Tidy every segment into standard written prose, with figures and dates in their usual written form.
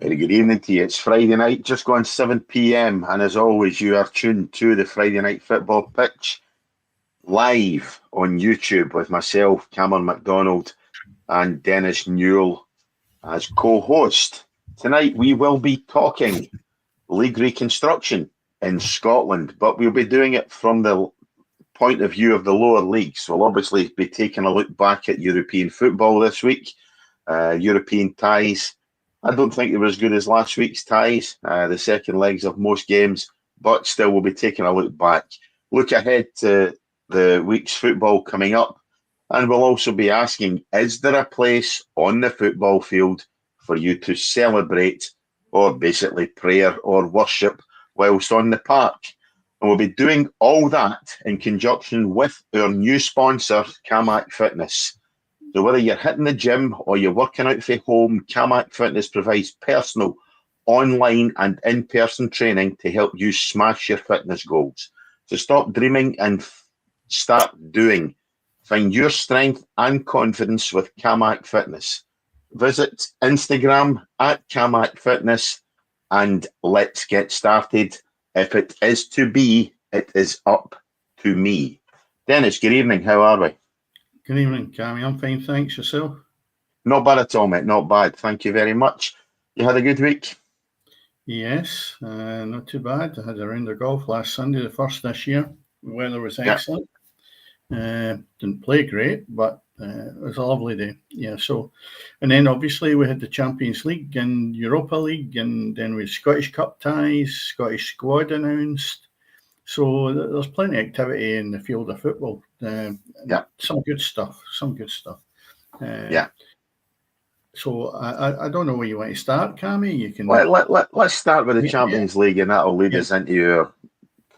Very good evening to you. It's Friday night, just gone 7 p.m. And as always, you are tuned to the Friday Night Football Pitch live on YouTube with myself, Cameron MacDonald, and Dennis Newell as co-host. Tonight we will be talking league reconstruction in Scotland, but we'll be doing it from the point of view of the lower leagues. We'll obviously be taking a look back at European football this week, European ties. I don't think they were as good as last week's ties, the second legs of most games, but still we'll be taking a look back. Look ahead to the week's football coming up, and we'll also be asking, is there a place on the football field for you to celebrate or basically prayer or worship whilst on the park? And we'll be doing all that in conjunction with our new sponsor, Cammy Fitness. So whether you're hitting the gym or you're working out from home, Cammy Fitness provides personal, online and in-person training to help you smash your fitness goals. So stop dreaming and start doing. Find your strength and confidence with Cammy Fitness. Visit Instagram at Cammy Fitness and let's get started. If it is to be, it is up to me. Dennis, good evening. How are we? Good evening, Cammy. I'm fine, thanks. Yourself? Not bad at all, mate. Not bad. Thank you very much. You had a good week? Yes, not too bad. I had a round of golf last Sunday, the first this year. The weather was excellent. Didn't play great, but it was a lovely day. Yeah, so, and then obviously we had the Champions League and Europa League, and then we had Scottish Cup ties, Scottish squad announced. So there's plenty of activity in the field of football. Some good stuff. So I don't know where you want to start, Cammy. You can. Let's start with the Champions League, and that'll lead us into your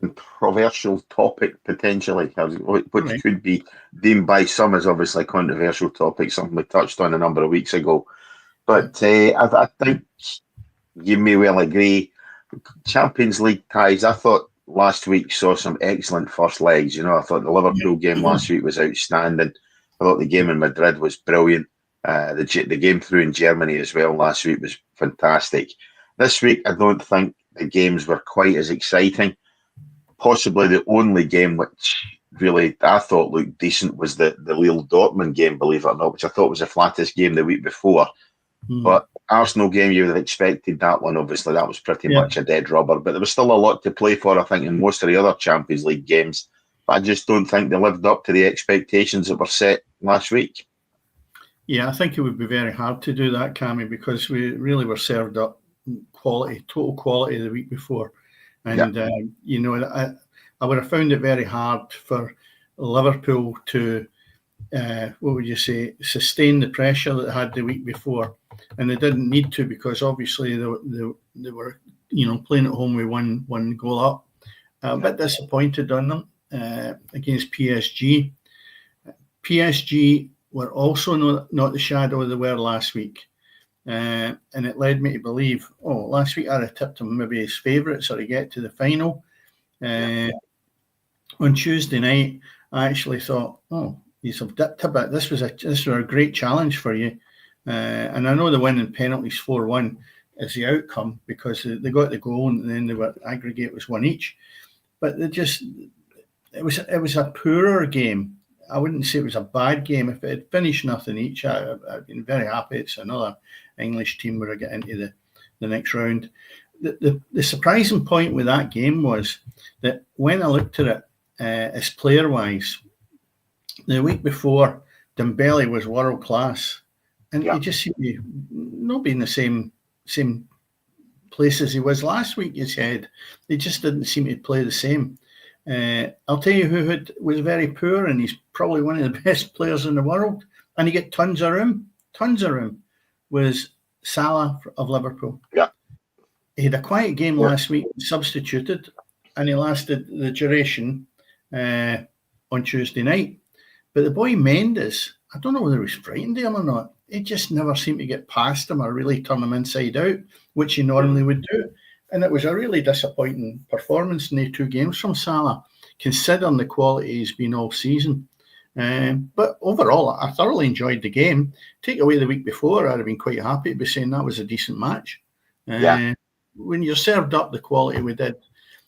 controversial topic potentially, which could be deemed by some as obviously a controversial topic, something we touched on a number of weeks ago. But I think you may well agree. Champions League ties, I thought last week saw some excellent first legs. You know, I thought the Liverpool game last week was outstanding. I thought the game in Madrid was brilliant. The game through in Germany as well last week was fantastic. This week, I don't think the games were quite as exciting. Possibly the only game which really I thought looked decent was the Lille Dortmund game, believe it or not, which I thought was the flattest game the week before. But Arsenal game, you would have expected that one. Obviously, that was pretty much a dead rubber. But there was still a lot to play for, I think, in most of the other Champions League games. But I just don't think they lived up to the expectations that were set last week. Yeah, I think it would be very hard to do that, Cammy, because we really were served up total quality the week before. And, I would have found it very hard for Liverpool to, sustain the pressure that they had the week before. And they didn't need to, because obviously they were, playing at home with one goal up. A bit disappointed on them against PSG. PSG were also not the shadow they were last week. And it led me to believe, last week I'd have tipped them maybe as favourites or to get to the final. On Tuesday night, I actually thought, you've dipped a bit. This was a great challenge for you. And I know the winning penalties 4-1 is the outcome because they got the goal and then the aggregate was one each. But it was a poorer game. I wouldn't say it was a bad game. If it had finished nothing each, I'd been very happy. It's another English team where I get into the next round. The surprising point with that game was that when I looked at it as player-wise, the week before, Dembele was world class, and he just seemed to not be in the same place as he was last week. You said he just didn't seem to play the same. I'll tell you who was very poor, and he's probably one of the best players in the world, and he got tons of room, was Salah of Liverpool. Yeah. He had a quiet game last week, substituted, and he lasted the duration on Tuesday night. But the boy Mendes, I don't know whether he was frightened of him or not. He just never seemed to get past him or really turn him inside out, which he normally would do. And it was a really disappointing performance in the two games from Salah, considering the quality he's been all season. But overall, I thoroughly enjoyed the game. Take away the week before, I'd have been quite happy to be saying that was a decent match. Yeah. When you're served up the quality we did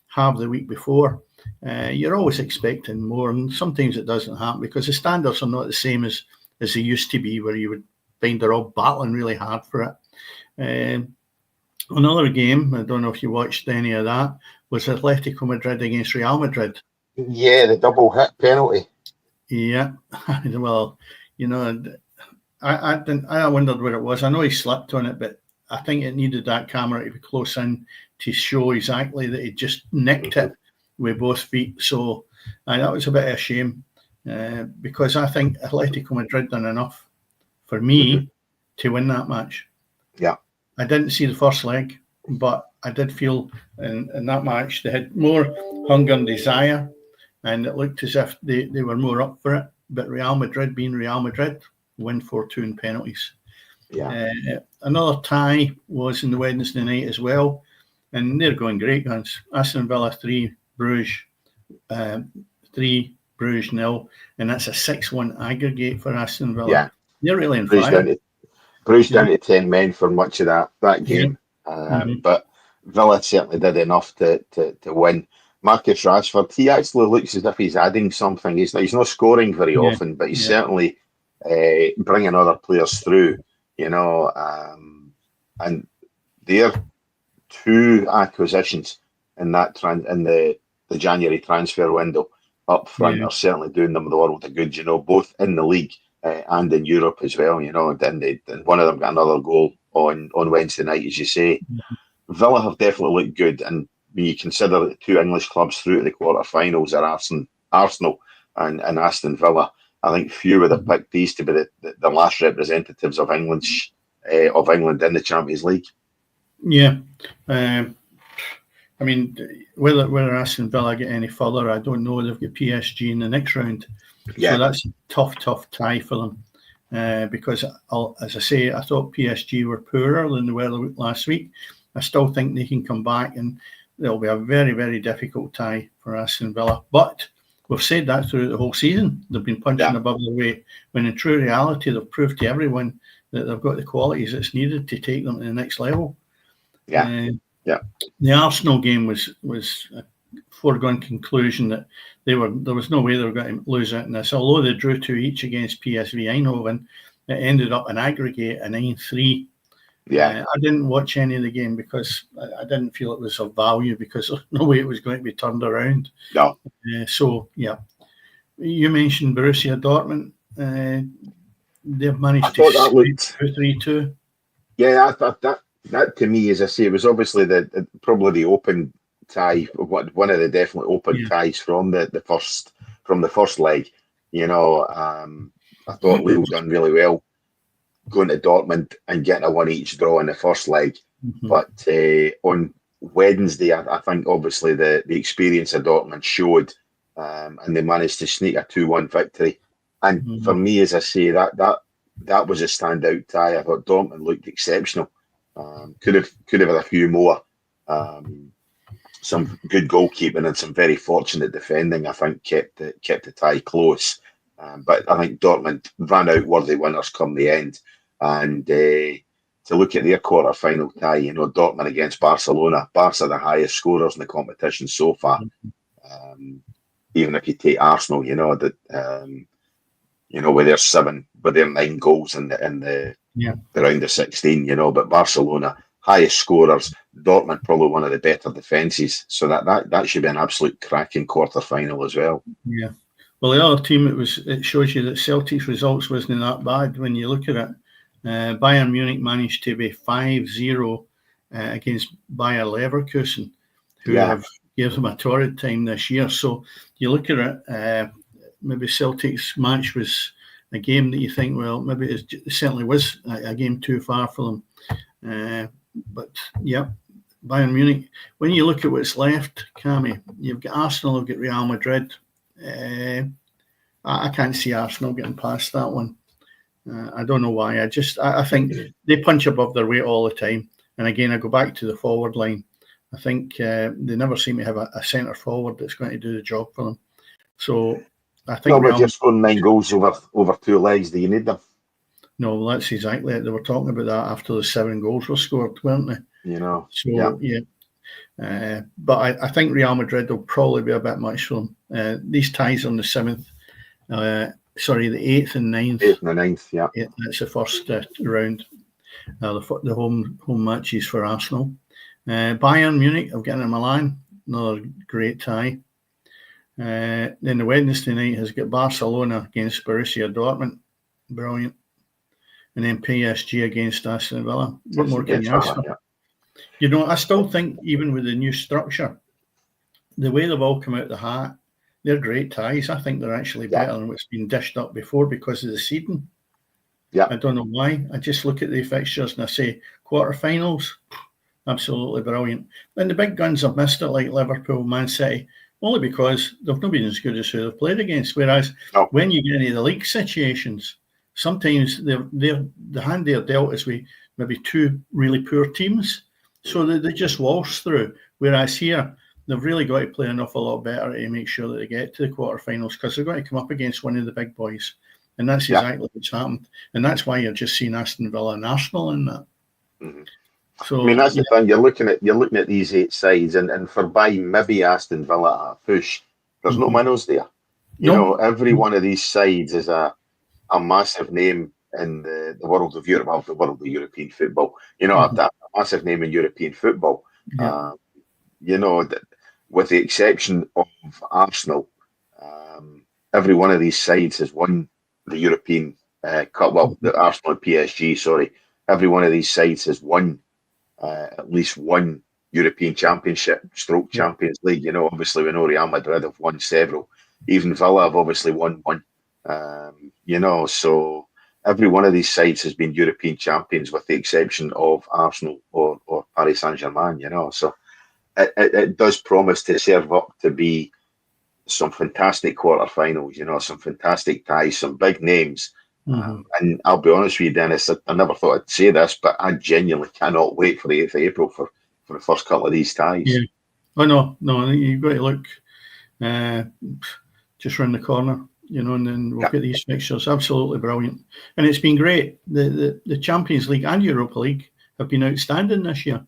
have the week before, you're always expecting more, and sometimes it doesn't happen because the standards are not the same as they used to be, where you would find they're all battling really hard for it. Another game, I don't know if you watched any of that, was Atletico Madrid against Real Madrid. Yeah, the double hit penalty. Yeah, well, I wondered where it was. I know he slipped on it, but I think it needed that camera to be close in to show exactly that he just nicked it with both feet. So that was a bit of a shame because I think Atletico Madrid done enough for me to win that match. Yeah. I didn't see the first leg, but I did feel in that match they had more hunger and desire, and it looked as if they were more up for it. But Real Madrid, being Real Madrid, win 4-2 in penalties. Yeah. Another tie was in the Wednesday night as well, and they're going great guns. Aston Villa 3, Bruges 0, and that's a 6-1 aggregate for Aston Villa. Yeah. They're really on fire. Bruges down to 10 men for much of that game. But Villa certainly did enough to win. Marcus Rashford, he actually looks as if he's adding something. He's not scoring very often, but he's certainly bringing other players through, and their 2 acquisitions in the January transfer window up front are certainly doing them the world of good, both in the league and in Europe as well, and one of them got another goal on Wednesday night, as you say. Villa have definitely looked good, and when you consider the 2 English clubs through to the quarterfinals are Arsenal and Aston Villa, I think few would have picked these to be the last representatives of England in the Champions League. Yeah. I mean, whether Aston Villa get any further, I don't know. They've got PSG in the next round. So that's a tough tie for them. Because, as I say, I thought PSG were poorer than they were last week. I still think they can come back, and it'll be a very, very difficult tie for Aston Villa. But we've said that throughout the whole season. They've been punching above their weight, when in true reality, they've proved to everyone that they've got the qualities that's needed to take them to the next level. The Arsenal game was a foregone conclusion that there was no way they were going to lose it in this. Although they drew 2 each against PSV Eindhoven, it ended up an aggregate a 9-3. I didn't watch any of the game because I didn't feel it was of value, because there's no way it was going to be turned around. No. You mentioned Borussia Dortmund. They've managed to sweep 3-2. Yeah, I thought that to me, as I say, was obviously probably the open tie, one of the definitely open ties from the first leg. I thought Lille done really well going to Dortmund and getting a 1-1 draw in the first leg. But on Wednesday, I think obviously the experience of Dortmund showed, and they managed to sneak a 2-1 victory. And for me, as I say, that was a standout tie. I thought Dortmund looked exceptional. Could have had a few more. Some good goalkeeping and some very fortunate defending, I think, kept the tie close. But I think Dortmund ran out worthy winners come the end. And to look at their quarter-final tie, Dortmund against Barcelona. Barca are the highest scorers in the competition so far. Even if you take Arsenal, with their 9 goals in the round of 16, but Barcelona, highest scorers. Dortmund probably one of the better defences. So that should be an absolute cracking quarter-final as well. Yeah. Well, the other team, it shows you that Celtic's results wasn't that bad when you look at it. Bayern Munich managed to be 5-0 against Bayer Leverkusen, who have given them a torrid time this year. So you look at it, maybe Celtic's match was a game that you think, well, maybe it certainly was a game too far for them. But Bayern Munich, when you look at what's left, Cammy, you've got Arsenal, you've got Real Madrid. I can't see Arsenal getting past that one. I don't know why. I think they punch above their weight all the time. And again, I go back to the forward line. I think they never seem to have a centre forward that's going to do the job for them. So I think. But you're scoring 9 goals over 2 legs. Do you need them? No, that's exactly it. They were talking about that after the 7 goals were scored, weren't they? So but I think Real Madrid will probably be a bit much for them. These ties on the 7th, the 8th and 9th. 8th and the 9th, yeah. That's the first round. The home matches for Arsenal. Bayern Munich, I'm getting to Milan, another great tie. Then the Wednesday night has got Barcelona against Borussia Dortmund, brilliant. And then PSG against Aston Villa. What more can you ask for? I still think even with the new structure, the way they've all come out the hat, they're great ties. I think they're actually better than what's been dished up before because of the seeding. Yeah. I don't know why. I just look at the fixtures and I say quarterfinals, absolutely brilliant. And the big guns have missed it, like Liverpool, Man City, only because they've not been as good as who they've played against. Whereas when you get into the league situations, sometimes the hand they're dealt is with maybe two really poor teams, so they just waltz through. Whereas here, they've really got to play an awful lot better to make sure that they get to the quarterfinals because they're going to come up against one of the big boys. And that's exactly what's happened. And that's why you're just seeing Aston Villa and Arsenal in that. Mm-hmm. So, I mean, that's the thing. You're looking at these 8 sides, and for buying maybe Aston Villa a push, there's no minnows there. Every one of these sides is a massive name in the world of Europe, the world of European football. A massive name in European football. Yeah. With the exception of Arsenal, every one of these sides has won the European Cup. Well, the Arsenal and PSG, sorry. Every one of these sides has won at least one European Championship, Champions League. Obviously we know Real Madrid have won several. Even Villa have obviously won one. So every one of these sides has been European champions with the exception of Arsenal or Paris Saint-Germain, So it does promise to serve up to be some fantastic quarterfinals, some fantastic ties, some big names. And I'll be honest with you, Dennis, I never thought I'd say this, but I genuinely cannot wait for the 8th of April for the first couple of these ties. Yeah. Oh, no, you've got to look just round the corner, and then we'll get these fixtures. Absolutely brilliant. And it's been great. The Champions League and Europa League have been outstanding this year,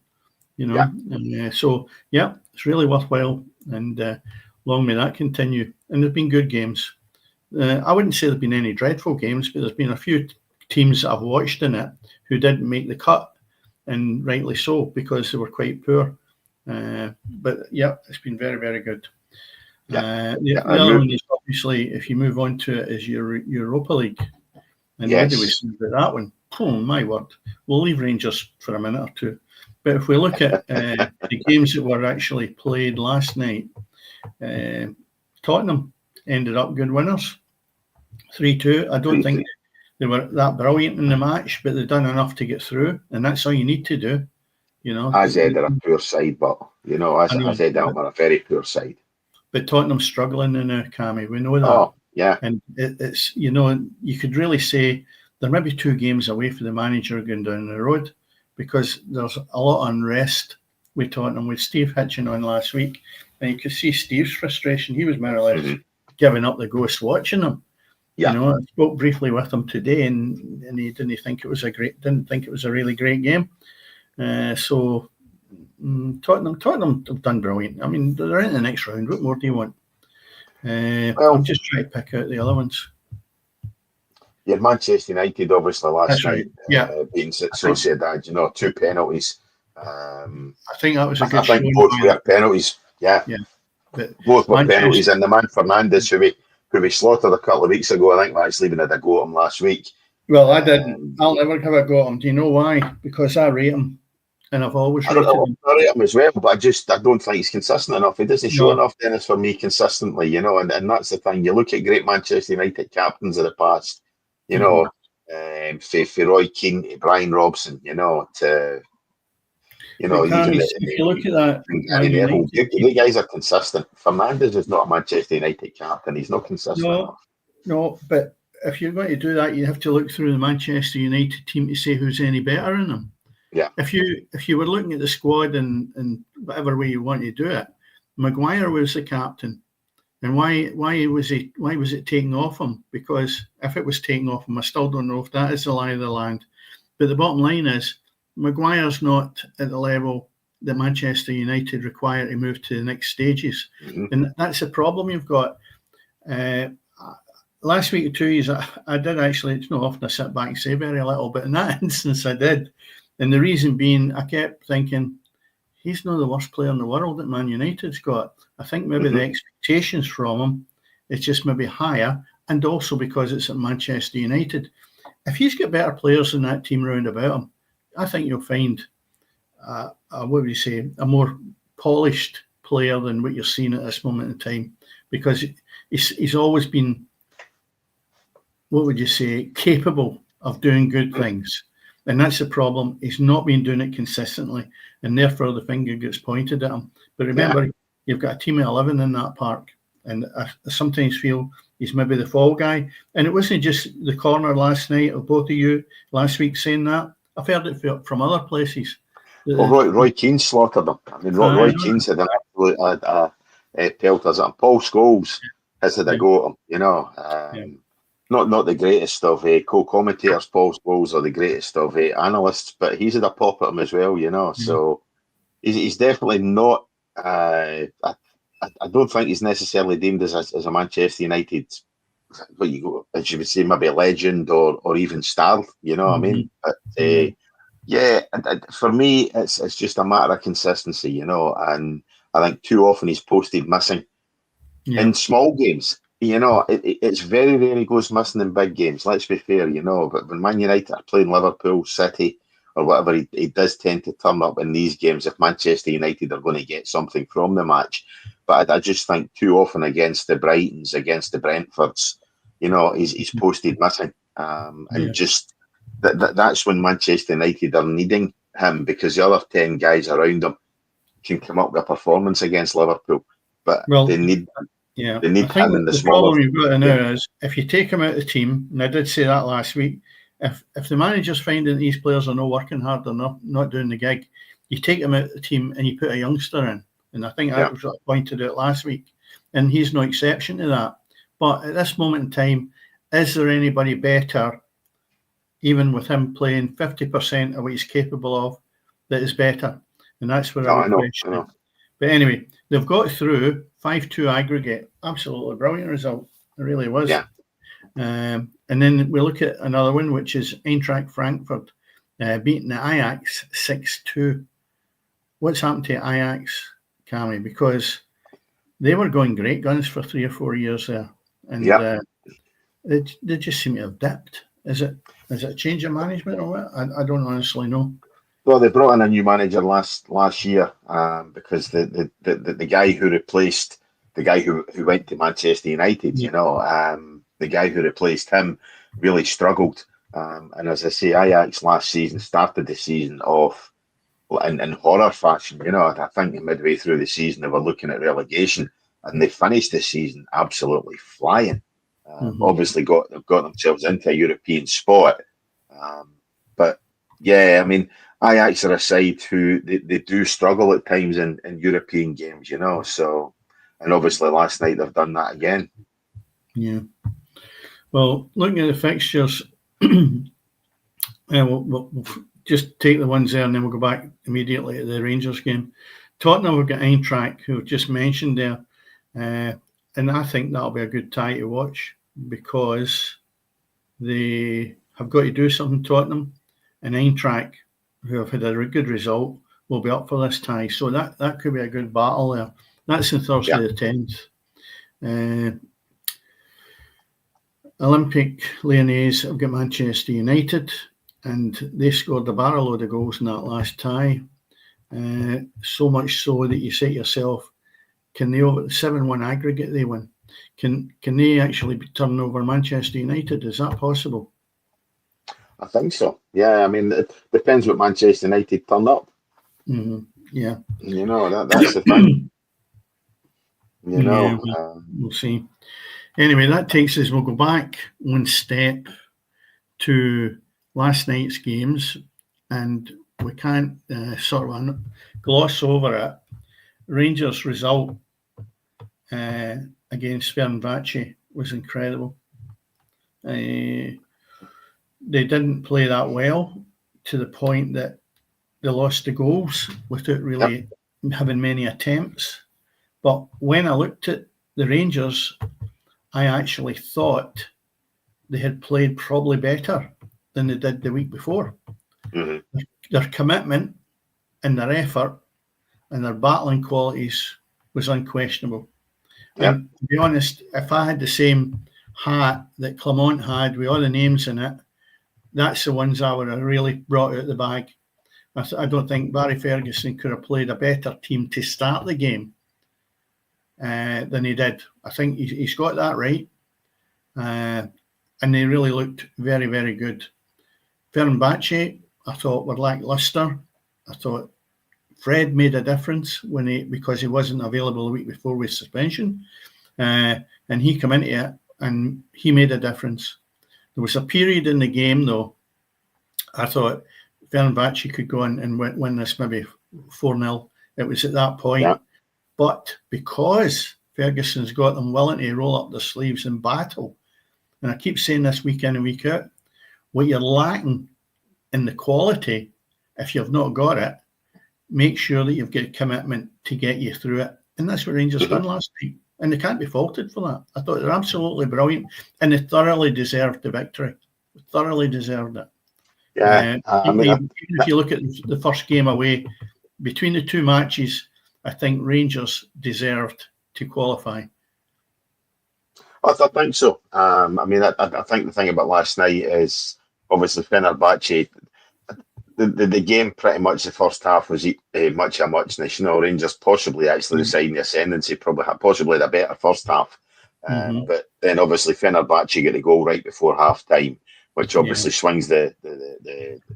And, so, it's really worthwhile. And long may that continue. And there've been good games. I wouldn't say there've been any dreadful games, but there's been a few teams that I've watched in it who didn't make the cut, and rightly so, because they were quite poor. But it's been very, very good. The other one is obviously, if you move on to it, is your Europa League. And what do we say about that one? Oh, my word. We'll leave Rangers for a minute or two. But if we look at the games that were actually played last night, Tottenham ended up good winners, 3-2. I don't think they were that brilliant in the match, but they've done enough to get through, and that's all you need to do. AZ are a poor side, but AZ are a very poor side. But Tottenham's struggling now, Cammy. We know that. Oh, yeah. And it's you could really say they're maybe 2 games away from the manager going down the road, because there's a lot of unrest with Tottenham, with Steve Hitchen on last week, and you could see Steve's frustration. He was more or less giving up the ghost watching them. I spoke briefly with him today, and he didn't think it was a really great game. So Tottenham have done brilliant. I mean, they're in the next round. What more do you want? I'm just trying to pick out the other ones. Yeah, Manchester United obviously last night beating Sociedad. 2 penalties. I think that was a good. I think both were penalties. Yeah. Both were penalties, and the man Fernandes, who we slaughtered a couple of weeks ago, I think we actually even had a go at him last week. Well, I didn't. I'll never have a go at him. Do you know why? Because I rate him, and I've always rated him. I rate him as well, but I don't think he's consistent enough. He doesn't show enough, Dennis, for me consistently, and that's the thing. You look at great Manchester United captains of the past, for Roy Keane to Brian Robson, to if you look at that, the guys are consistent. Fernandes is not a Manchester United captain. He's not consistent enough. No, but if you're going to do that, you have to look through the Manchester United team to see who's any better in them. Yeah. If you were looking at the squad and whatever way you want to do it, Maguire was the captain, and why was it taken off him? Because if it was taken off him, I still don't know if that is the lie of the land. But the bottom line is, Maguire's not at the level that Manchester United require to move to the next stages. Mm-hmm. And that's the problem you've got. Last week or 2 years, I did actually, it's not often I sit back and say very little, but in that instance I did. And the reason being, I kept thinking, he's not the worst player in the world that Man United's got. I think maybe the expectations from him, it's just maybe higher, and also because it's at Manchester United. If he's got better players in that team round about him, I think you'll find, what would you say, a more polished player than what you're seeing at this moment in time, because he's always been, what would you say, capable of doing good things. And that's the problem. He's not been doing it consistently, and therefore the finger gets pointed at him. But remember, you've got a team of 11 in that park, and I sometimes feel he's maybe the fall guy. And it wasn't just the corner last night of both of you last week saying that. I've heard it from other places. Well, Roy Keane slaughtered them. I mean, Roy Keane's had an absolute pelters, and Paul Scholes has had a go at him, you know. Not the greatest of co-commentators, Paul Scholes, or the greatest of analysts, but he's had a pop at him as well, you know. So he's definitely not. I don't think he's necessarily deemed as a Manchester United, what as you would say, maybe a legend or even star. You know what I mean? But for me, it's just a matter of consistency, you know. And I think too often he's posted missing in small games. You know, it's very rare he goes missing in big games. Let's be fair, you know. But when Man United are playing Liverpool, City, or whatever, he does tend to turn up in these games if Manchester United are going to get something from the match. But I just think too often against the Brightons, against the Brentfords, you know, he's posted missing. And just that's when Manchester United are needing him, because the other 10 guys around him can come up with a performance against Liverpool. But they need... Yeah, they need I think him in the problem you've got now is if you take him out of the team, and I did say that last week, if the manager's finding these players are not working hard, they're not doing the gig, you take him out of the team and you put a youngster in. And I think that was what I pointed out last week. And he's no exception to that. But at this moment in time, is there anybody better, even with him playing 50% of what he's capable of, that is better? And that's where I would question it. But anyway, they've got through 5-2 aggregate. Absolutely brilliant result. It really was. Yeah. And then we look at another one, which is Eintracht Frankfurt beating the Ajax 6-2. What's happened to Ajax, Cammy? Because they were going great guns for 3 or 4 years there. And they just seem to have dipped. Is it a change of management or what? I don't honestly know. Well, they brought in a new manager last year because the guy who replaced the guy who went to Manchester United, you know, the guy who replaced him really struggled. And as I say, Ajax last season started the season off in horror fashion. You know, I think midway through the season they were looking at relegation, and they finished the season absolutely flying. Obviously, they've got themselves into a European spot, but yeah, I mean, Ajax are a side who they do struggle at times in European games, you know. So, and obviously last night they've done that again. Yeah. Well, looking at the fixtures, we'll just take the ones there and then we'll go back immediately to the Rangers game. Tottenham, we've got Eintracht, who I've just mentioned there. And I think that'll be a good tie to watch because they have got to do something, Tottenham. And Eintracht, who have had a good result, will be up for this tie. So that could be a good battle there. That's on Thursday the 10th. Olympic Lyonnais have got Manchester United, and they scored a barrel load of goals in that last tie. So much so that you say to yourself, can they over 7-1 aggregate they win? Can they actually be turning over Manchester United? Is that possible? I think so. Yeah, I mean, it depends what Manchester United turned up. Yeah. You know, that's the thing. You know. We'll see. Anyway, that takes us, we'll go back one step to last night's games, and we can't sort of gloss over it. Rangers' result against Fenerbahce was incredible. They didn't play that well, to the point that they lost the goals without really having many attempts. But when I looked at the Rangers, I actually thought they had played probably better than they did the week before. Mm-hmm. Their commitment and their effort and their battling qualities was unquestionable. Yep. And to be honest, if I had the same hat that Clement had with all the names in it, that's the ones I would have really brought out the bag. I don't think Barry Ferguson could have played a better team to start the game than he did. I think he's got that right. And they really looked very, very good. Fenerbahce, I thought, were lacklustre. I thought Fred made a difference because he wasn't available the week before with suspension. And he came into it and he made a difference. There was a period in the game, though, I thought Fenerbahce could go and win this maybe 4-0. It was at that point. Yeah. But because Ferguson's got them willing to roll up their sleeves and battle, and I keep saying this week in and week out, what you're lacking in the quality, if you've not got it, make sure that you've got commitment to get you through it. And that's what Rangers done last night. And they can't be faulted for that. I thought they're absolutely brilliant. And they thoroughly deserved the victory. Thoroughly deserved it. Yeah. Even if you look at the first game away, between the two matches, I think Rangers deserved to qualify. I think so. I think the thing about last night is obviously Fenerbahce. The game pretty much the first half was much a muchness. Rangers possibly actually deciding the ascendancy, possibly the better first half. But then obviously Fenerbahce get the goal right before half time, which obviously swings the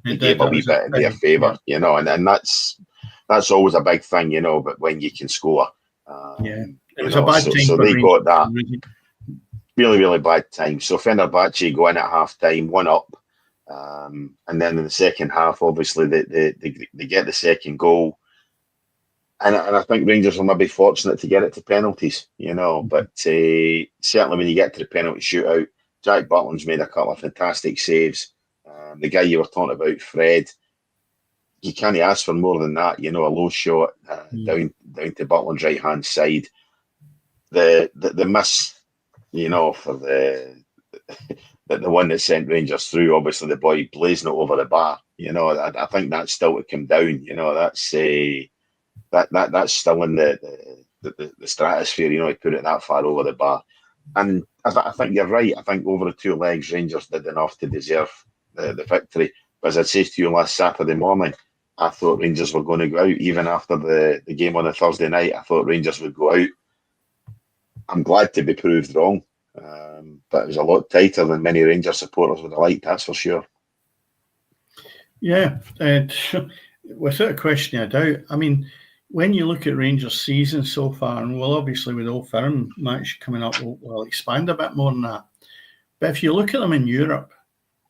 game a wee bit in their favour, and that's always a big thing, but when you can score. It was a bad time so for they Rangers. got that. Really, really bad time. So Fenerbahce go in at half time, 1-up. And then in the second half, obviously, they get the second goal. And I think Rangers will maybe fortunate to get it to penalties, But certainly when you get to the penalty shootout, Jack Butland's made a couple of fantastic saves. The guy you were talking about, Fred, you can't ask for more than that. A low shot down to Butland's right-hand side. The miss, for the one that sent Rangers through, obviously the boy blazing it over the bar. I think that's still to come down. That's that's still in the stratosphere. He put it that far over the bar, and I think you're right. I think over the two legs, Rangers did enough to deserve the victory. But as I said to you last Saturday morning, I thought Rangers were going to go out even after the game on a Thursday night. I thought Rangers would go out. I'm glad to be proved wrong. But it was a lot tighter than many Rangers supporters would have liked, that's for sure. Yeah, and without a question of doubt. I mean, when you look at Rangers' season so far, and well, obviously with the Old Firm match coming up, we'll expand a bit more on that. But if you look at them in Europe,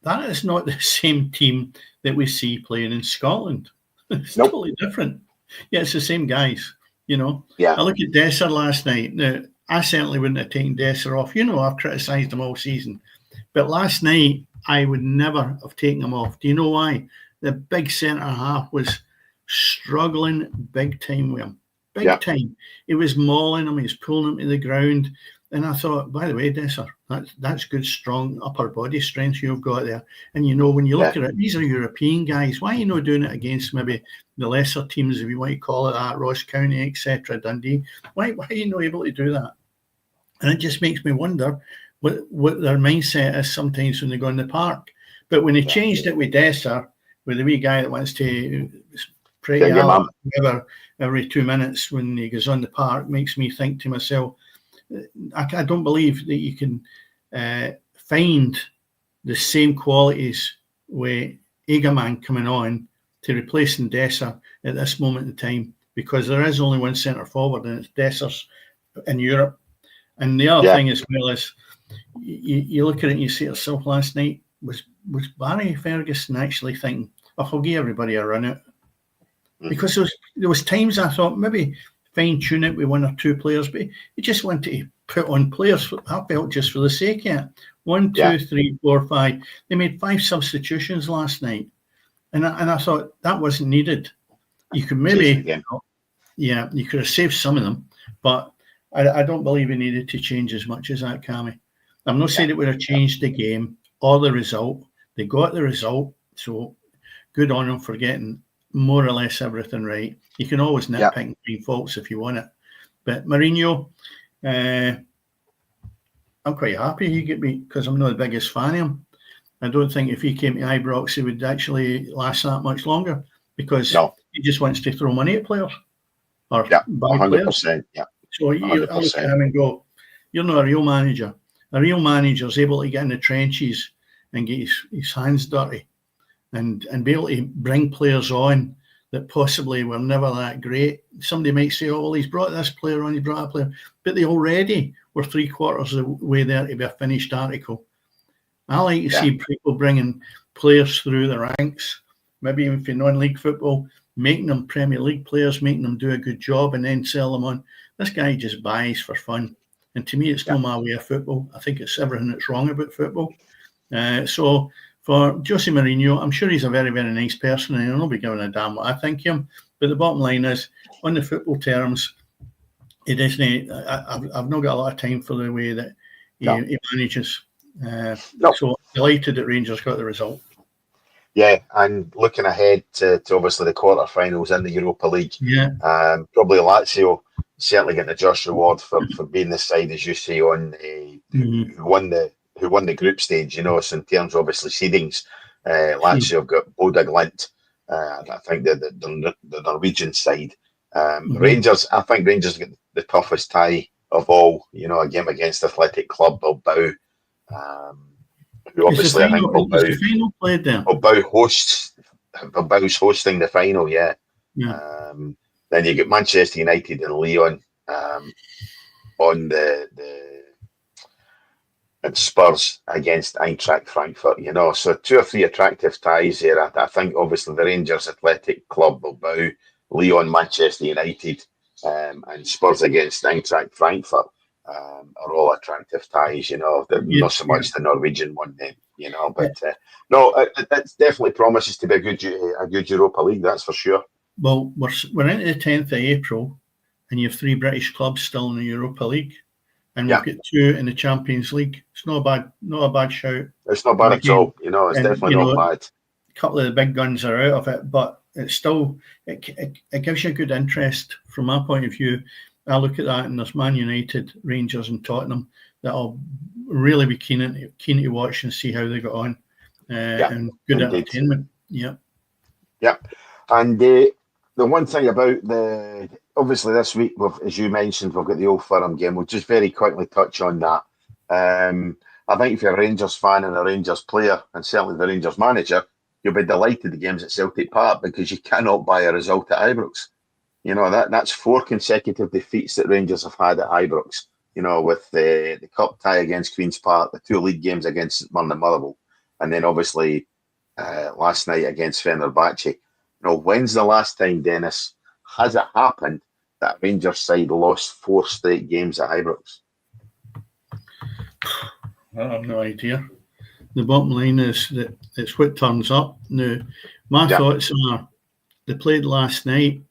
that is not the same team that we see playing in Scotland. It's totally different. Yeah, it's the same guys, Yeah. I look at Desser last night. Now, I certainly wouldn't have taken Desser off. I've criticised him all season. But last night, I would never have taken him off. Do you know why? The big centre half was struggling big time with him. Big time. He was mauling him. He was pulling him to the ground. And I thought, by the way, Desser, that's good, strong upper body strength you've got there. And, when you look at it, these are European guys. Why are you not doing it against maybe the lesser teams, if you want to call it that, Ross County, etc., Dundee? Why are you not able to do that? And it just makes me wonder what their mindset is sometimes when they go in the park. But when they changed it with Desser, with the wee guy that wants to pray out every 2 minutes when he goes on the park, makes me think to myself, I don't believe that you can find the same qualities with Egerman coming on to replacing Desser at this moment in time, because there is only one centre forward, and it's Desser's in Europe. And the other thing as well is you look at it and you see yourself last night, was Barry Ferguson actually thinking, I'll give everybody a run out? Because there was times I thought maybe fine-tune it with one or two players, but he just wanted to put on players, I felt, just for the sake of it. 1, 2, 3, 4, 5. They made 5 substitutions last night. And I thought that wasn't needed. You could maybe, you could have saved some of them, but I don't believe it needed to change as much as that, Cammy. I'm not saying it would have changed the game or the result. They got the result, so good on them for getting more or less everything right. You can always nitpick and find faults if you want it. But Mourinho, I'm quite happy he get me because I'm not the biggest fan of him. I don't think if he came to Ibrox, he would actually last that much longer because he just wants to throw money at players or buy 100%, players. So you look at him and go, you're not a real manager. A real manager is able to get in the trenches and get his hands dirty and be able to bring players on that possibly were never that great. Somebody might say, oh, well, he's brought this player on, he brought that player. But they already were 3/4 of the way there to be a finished article. I like to see people bringing players through the ranks, maybe even for non-league football, making them Premier League players, making them do a good job and then sell them on. This guy just buys for fun. And to me, it's not my way of football. I think it's everything that's wrong about football. So for Jose Mourinho, I'm sure he's a very, very nice person and he'll not be giving a damn what I think of him. But the bottom line is, on the football terms, it isn't. I've not got a lot of time for the way that he manages. So delighted that Rangers got the result. Yeah, and looking ahead to obviously the quarterfinals in the Europa League. Probably Lazio certainly getting a just reward for being the side, as you say, on who won the group stage. So in terms of obviously seedings, Lazio have got Bodø Glimt. I think the Norwegian side. Rangers, I think Rangers get the toughest tie of all. A game against Athletic Club Bilbao. Who obviously I think Bilbao's hosting the final. Then you get Manchester United and Lyon on and Spurs against Eintracht Frankfurt. So 2 or 3 attractive ties there. I think obviously the Rangers, Athletic Club Bilbao, Lyon, Manchester United, and Spurs against Eintracht Frankfurt. Are all attractive ties, not so much the Norwegian one then, but no, it definitely promises to be a good Europa League, that's for sure. Well, we're into the 10th of April and you have 3 British clubs still in the Europa League and we've got 2 in the Champions League. It's not a bad shout. It's not bad at all, it's definitely not bad. A couple of the big guns are out of it, but it's still, it gives you a good interest from my point of view. I look at that and there's Man United, Rangers and Tottenham that I'll really be keen to watch and see how they got on. And good entertainment. Yeah. And the one thing about obviously this week, as you mentioned, we've got the Old Firm game. We'll just very quickly touch on that. I think if you're a Rangers fan and a Rangers player, and certainly the Rangers manager, you'll be delighted the game's at Celtic Park because you cannot buy a result at Ibrox. That's 4 consecutive defeats that Rangers have had at Ibrox, with the cup tie against Queen's Park, the 2 league games against St Mirren and Motherwell, and then obviously last night against Fenerbahce. When's the last time, Dennis, has it happened that Rangers side lost 4 straight games at Ibrox? I have no idea. The bottom line is that it's what turns up. Now, my thoughts are they played last night.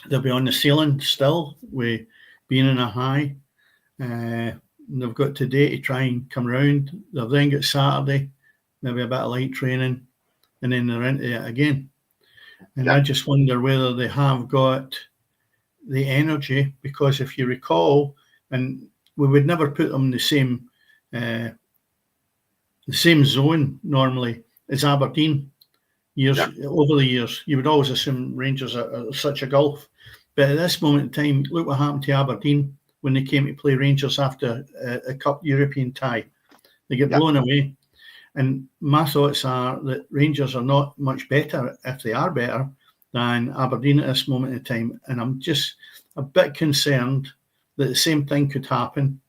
They'll be on the ceiling still with being in a high. They've got today to try and come round. They've then got Saturday, maybe a bit of light training, and then they're into it again. And I just wonder whether they have got the energy, because if you recall, and we would never put them in the same zone normally as Aberdeen. Over the years, you would always assume Rangers are such a gulf. But at this moment in time, look what happened to Aberdeen when they came to play Rangers after a Cup European tie. They get blown away. And my thoughts are that Rangers are not much better, if they are better, than Aberdeen at this moment in time. And I'm just a bit concerned that the same thing could happen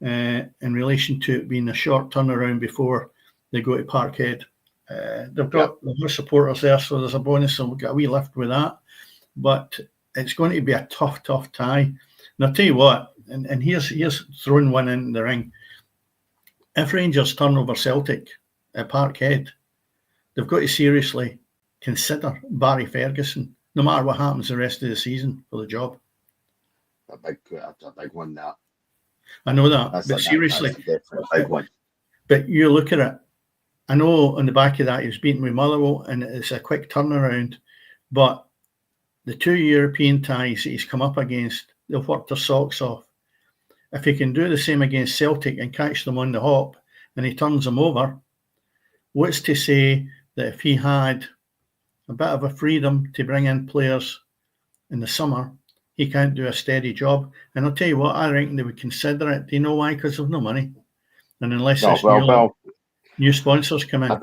in relation to it being a short turnaround before they go to Parkhead. They've got supporters there, so there's a bonus, so we'll get a wee lift with that. But it's going to be a tough tie. And I'll tell you what, and here's throwing one in the ring. If Rangers turn over Celtic at Parkhead, they've got to seriously consider Barry Ferguson, no matter what happens the rest of the season, for the job. That's a big one, that. I know that, That's but seriously, that's a definite big one. But you look at it, I know on the back of that he was beaten with Motherwell and it's a quick turnaround, but the 2 European ties that he's come up against, they've worked their socks off. If he can do the same against Celtic and catch them on the hop and he turns them over, what's to say that if he had a bit of a freedom to bring in players in the summer, he can't do a steady job? And I'll tell you what, I reckon they would consider it. Do you know why? Because they've no money. And unless new sponsors come in.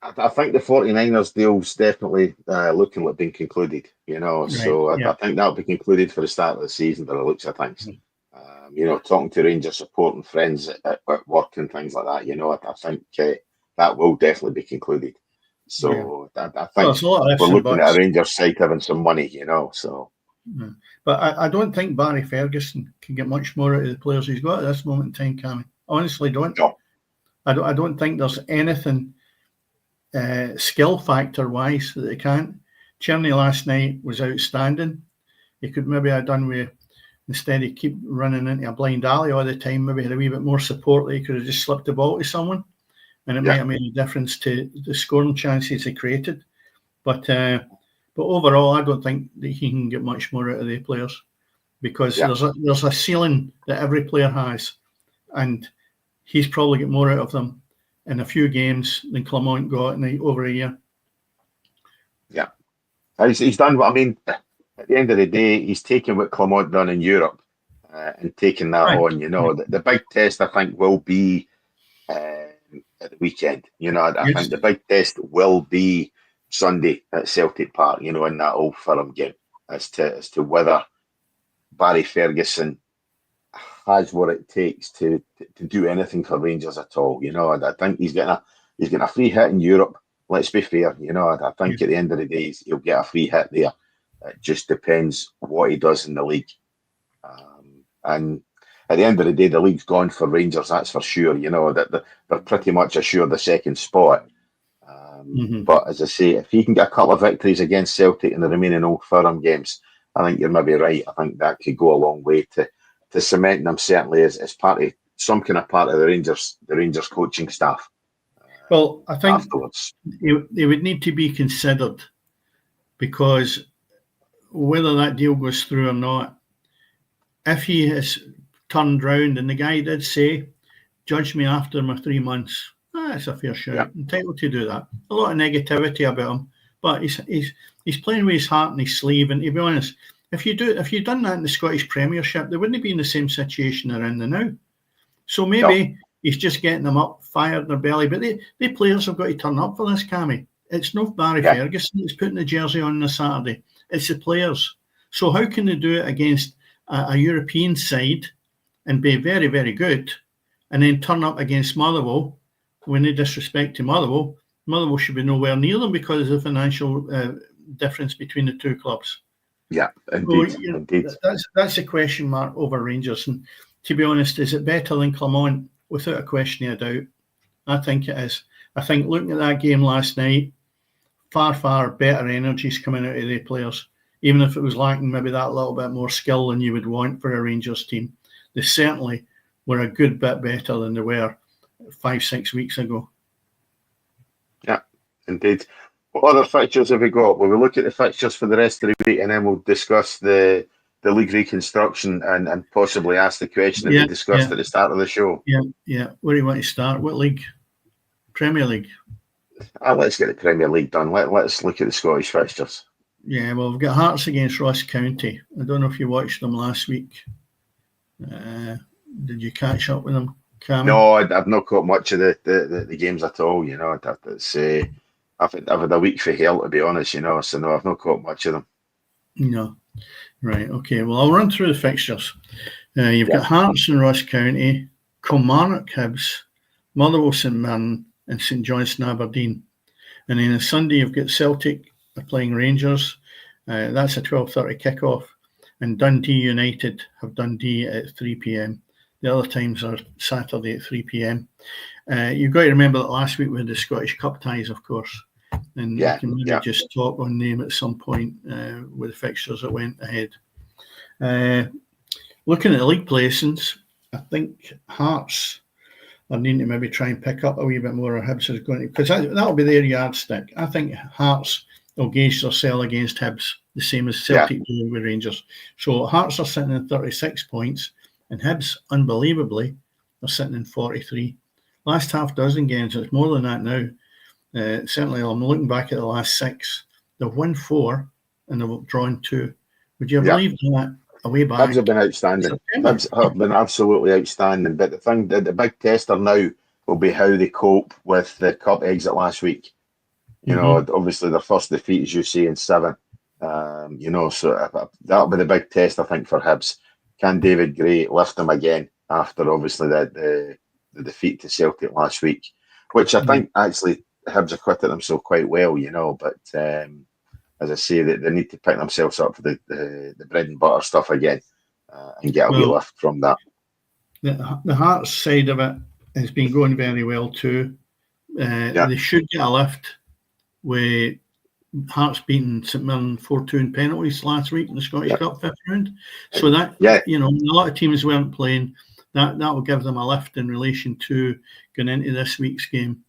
I think the 49ers deal's definitely looking like being concluded, Right, so yeah. I think that'll be concluded for the start of the season by the looks of things. Talking to Rangers support and friends at work and things like that, I think that will definitely be concluded. So I think we're looking at a Rangers side having some money, so. Yeah. But I don't think Barry Ferguson can get much more out of the players he's got at this moment in time, Cammy. I honestly don't. No. I don't think there's anything skill factor wise that they can't. Cherney last night was outstanding. He could maybe have done with, instead of keep running into a blind alley all the time, maybe had a wee bit more support that he could have just slipped the ball to someone, and it might have made a difference to the scoring chances he created. But overall, I don't think that he can get much more out of the players, because there's a ceiling that every player has, and he's probably got more out of them in a few games than Clement got in over a year. Yeah. He's done what, at the end of the day, he's taken what Clement done in Europe and taken that on. The big test, I think, will be at the weekend. I think the big test will be Sunday at Celtic Park, in that Old Firm game, as to whether Barry Ferguson has what it takes to do anything for Rangers at all. I think he's getting a free hit in Europe. Let's be fair. I think at the end of the day, he'll get a free hit there. It just depends what he does in the league. And at the end of the day, the league's gone for Rangers, that's for sure. That they're pretty much assured the second spot. But as I say, if he can get a couple of victories against Celtic in the remaining Old Firm games, I think you're maybe right. I think that could go a long way to cementing them certainly as part of some kind of part of the Rangers coaching staff. Well, I think afterwards they would need to be considered, because whether that deal goes through or not, if he has turned round, and the guy did say, judge me after my 3 months, that's a fair shout. Entitled to do that. A lot of negativity about him, but he's playing with his heart in his sleeve. And to be honest, if you'd done that in the Scottish Premiership, they wouldn't be in the same situation they're in now. So maybe he's just getting them up, fired in their belly. But the players have got to turn up for this, Cammy. It's not Barry Ferguson that's putting the jersey on Saturday. It's the players. So how can they do it against a European side and be very, very good, and then turn up against Motherwell? When they disrespect to Motherwell should be nowhere near them because of the financial difference between the two clubs. Yeah, indeed. So, indeed. That's a question mark over Rangers. And to be honest, is it better than Clement? Without a question of doubt. I think it is. I think looking at that game last night, far, far better energies coming out of the players. Even if it was lacking maybe that little bit more skill than you would want for a Rangers team, they certainly were a good bit better than they were 5-6 weeks ago. Yeah, indeed. What other fixtures have we got? Well, we'll look at the fixtures for the rest of the week, and then we'll discuss the league reconstruction and possibly ask the question that we discussed at the start of the show. Yeah. Where do you want to start? What league? Premier League? Let's get the Premier League done. Let's look at the Scottish fixtures. Yeah, well, we've got Hearts against Ross County. I don't know if you watched them last week. Did you catch up with them, Cam? No, I've not caught much of the games at all. I've had a week for hell, to be honest. So no, I've not caught much of them. No, right, okay. Well, I'll run through the fixtures. You've got Hearts and Ross County, Kilmarnock Hibs, Motherwell St Mirren, and St Johnstone Aberdeen. And then on Sunday, you've got Celtic playing Rangers. That's a 12:30 kickoff. And Dundee United have Dundee at 3 p.m. The other times are Saturday at 3 p.m. You've got to remember that last week we had the Scottish Cup ties, of course. and we can maybe just talk on them at some point with the fixtures that went ahead. Looking at the league placings, I think Hearts are needing to maybe try and pick up a wee bit more. Hibs is going to, because that'll be their yardstick. I think Hearts will gauge their sell against Hibs, the same as Celtic doing with Rangers. So Hearts are sitting in 36 points, and Hibs, unbelievably, are sitting in 43. Last half dozen games, it's more than that now. Certainly, I'm looking back at the last 6. They've won 4 and they've drawn 2. Would you have believed that away back? Hibs have been outstanding. Hibs have been absolutely outstanding. But the thing, the big tester now will be how they cope with the cup exit last week. You know, obviously their first defeat, as you say, in 7. You know, so that'll be the big test, I think, for Hibs. Can David Gray lift them again after obviously the defeat to Celtic last week, which I think actually Hibs acquitted themselves quite well, you know, but as I say, they need to pick themselves up for the bread and butter stuff again and get a wee lift from that. The Hearts side of it has been going very well too. They should get a lift with Hearts beating St Mirren 4-2 in penalties last week in the Scottish Cup 5th round. So that, you know, a lot of teams weren't playing. That will give them a lift in relation to going into this week's game,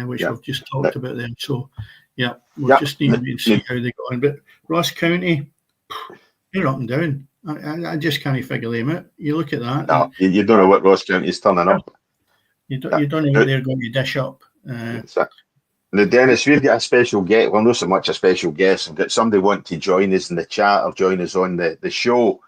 which we've just talked about there. So, we'll just need to see how they go on. But Ross County, they're up and down. I just can't figure them out. You look at that. No, you don't know what Ross County is turning up. You don't know what they're going to dish up. Now, Dennis, we've got a special guest. Well, not so much a special guest. We've got somebody want to join us in the chat or join us on the show.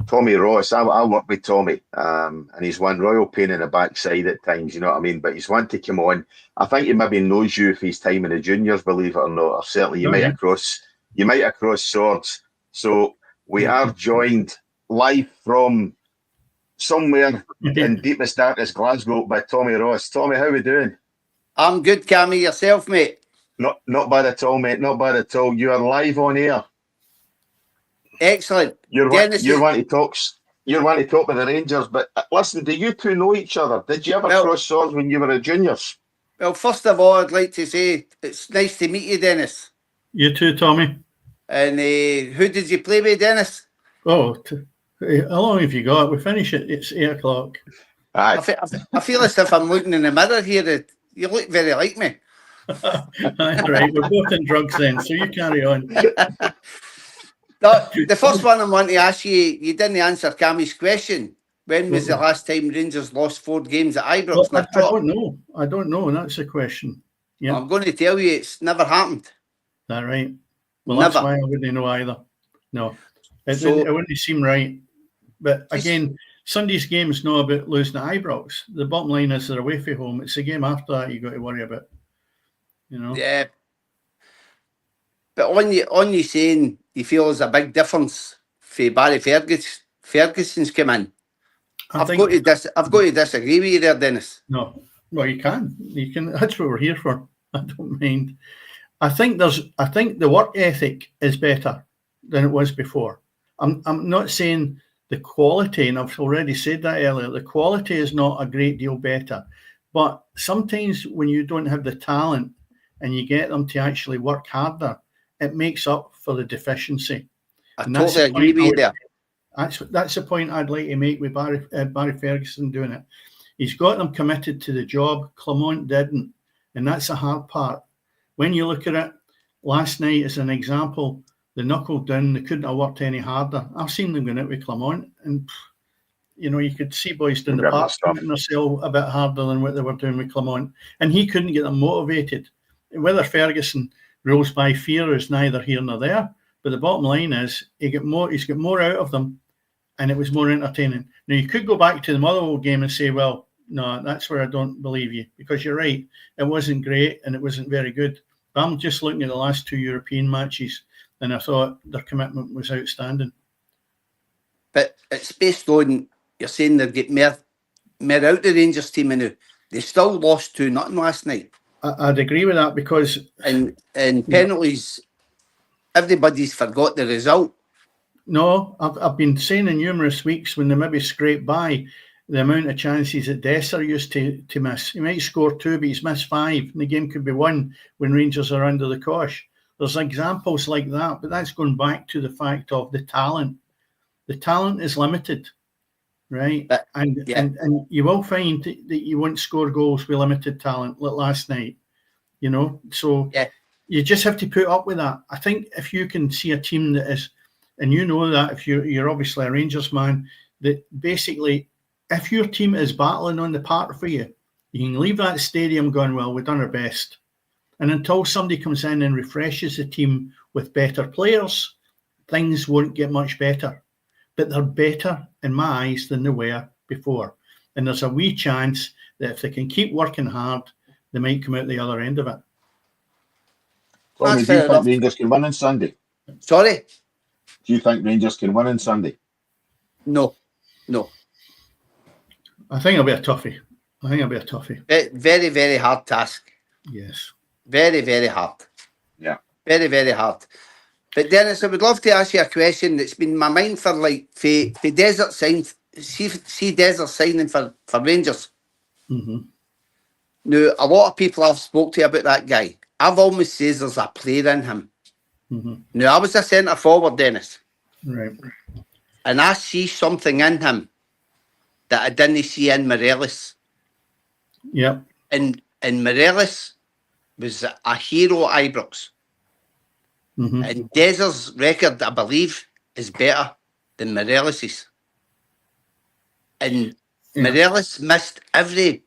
Tommy Ross, I work with Tommy, and he's one royal pain in the backside at times, you know what I mean? But he's one to come on. I think he maybe knows you if he's time in the juniors, believe it or not, or certainly you might have crossed swords. So we are joined live from somewhere in deepest darkest Glasgow by Tommy Ross. Tommy, how are we doing? I'm good, Cammy. Yourself, mate? Not bad at all, mate. Not bad at all. You are live on air. Excellent. You're one to talk with the Rangers, but listen, do you two know each other? Did you ever cross swords when you were at juniors? Well, first of all, I'd like to say it's nice to meet you, Dennis. You too, Tommy. And who did you play with, Dennis? Oh, how long have you got? We finish it. It's 8 o'clock. I feel as if I'm looking in the mirror here. You look very like me. Right, we're both in drugs then, so you carry on. The first one I want to ask you, you didn't answer Cammy's question. When was the last time Rangers lost 4 games at Ibrox? Well, I don't know. That's the question. Yeah, I'm going to tell you it's never happened. Is that right? Well, never. That's why I wouldn't know either. No, it wouldn't seem right. But again, Sunday's game is not about losing at Ibrox. The bottom line is they're away from home. It's the game after that you got to worry about. You know. Yeah. But on you saying you feel there's a big difference for Barry Ferguson's come in. I've got to disagree with you there, Dennis. No, well you can. That's what we're here for. I don't mind. I think the work ethic is better than it was before. I'm not saying the quality, and I've already said that earlier, the quality is not a great deal better. But sometimes when you don't have the talent and you get them to actually work harder, it makes up for the deficiency. I totally agree with you there. That's the point I'd like to make with Barry Ferguson doing it. He's got them committed to the job. Clement didn't, and that's the hard part. When you look at it, last night as an example, they knuckled down. They couldn't have worked any harder. I've seen them going out with Clement, and you know you could see boys doing the park committing themselves a bit harder than what they were doing with Clement, and he couldn't get them motivated. Whether Ferguson rules by fear is neither here nor there. But the bottom line is he's got more out of them, and it was more entertaining. Now you could go back to the Motherwell game and say, well, no, that's where I don't believe you, because you're right. It wasn't great and it wasn't very good. But I'm just looking at the last 2 European matches, and I thought their commitment was outstanding. But it's based on you're saying they've got more out the Rangers team now. They still lost 2-0 last night. I'd agree with that because in penalties, everybody's forgot the result. No, I've been saying in numerous weeks when they maybe scrape by, the amount of chances that Dessers used to miss. He might score 2, but he's missed 5, and the game could be won when Rangers are under the cosh. There's examples like that, but that's going back to the fact of the talent. The talent is limited, right? And you will find that you won't score goals with limited talent, like last night, So you just have to put up with that. I think if you can see a team that is, and you know that if you're obviously a Rangers man, that basically if your team is battling on the park for you, you can leave that stadium going, well, we've done our best. And until somebody comes in and refreshes the team with better players, things won't get much better. But they're better in my eyes than they were before. And there's a wee chance that if they can keep working hard, they might come out the other end of it. Tommy, do you think Rangers can win on Sunday? Sorry? Do you think Rangers can win on Sunday? No. I think it'll be a toughie. Very, very hard task. Yes. Very, very hard. Yeah. Very, very hard. But Dennis, I would love to ask you a question that's been in my mind for for Desert sign. See Desert signing for Rangers. Mm-hmm. Now, a lot of people I've spoke to about that guy. I've almost said there's a player in him. Mm-hmm. Now, I was a centre forward, Dennis. Right. And I see something in him that I didn't see in Morelos. Yep. And Morelos was a hero at Ibrox. Mm-hmm. And Dezer's record, I believe, is better than Morelos's. And Morelos missed as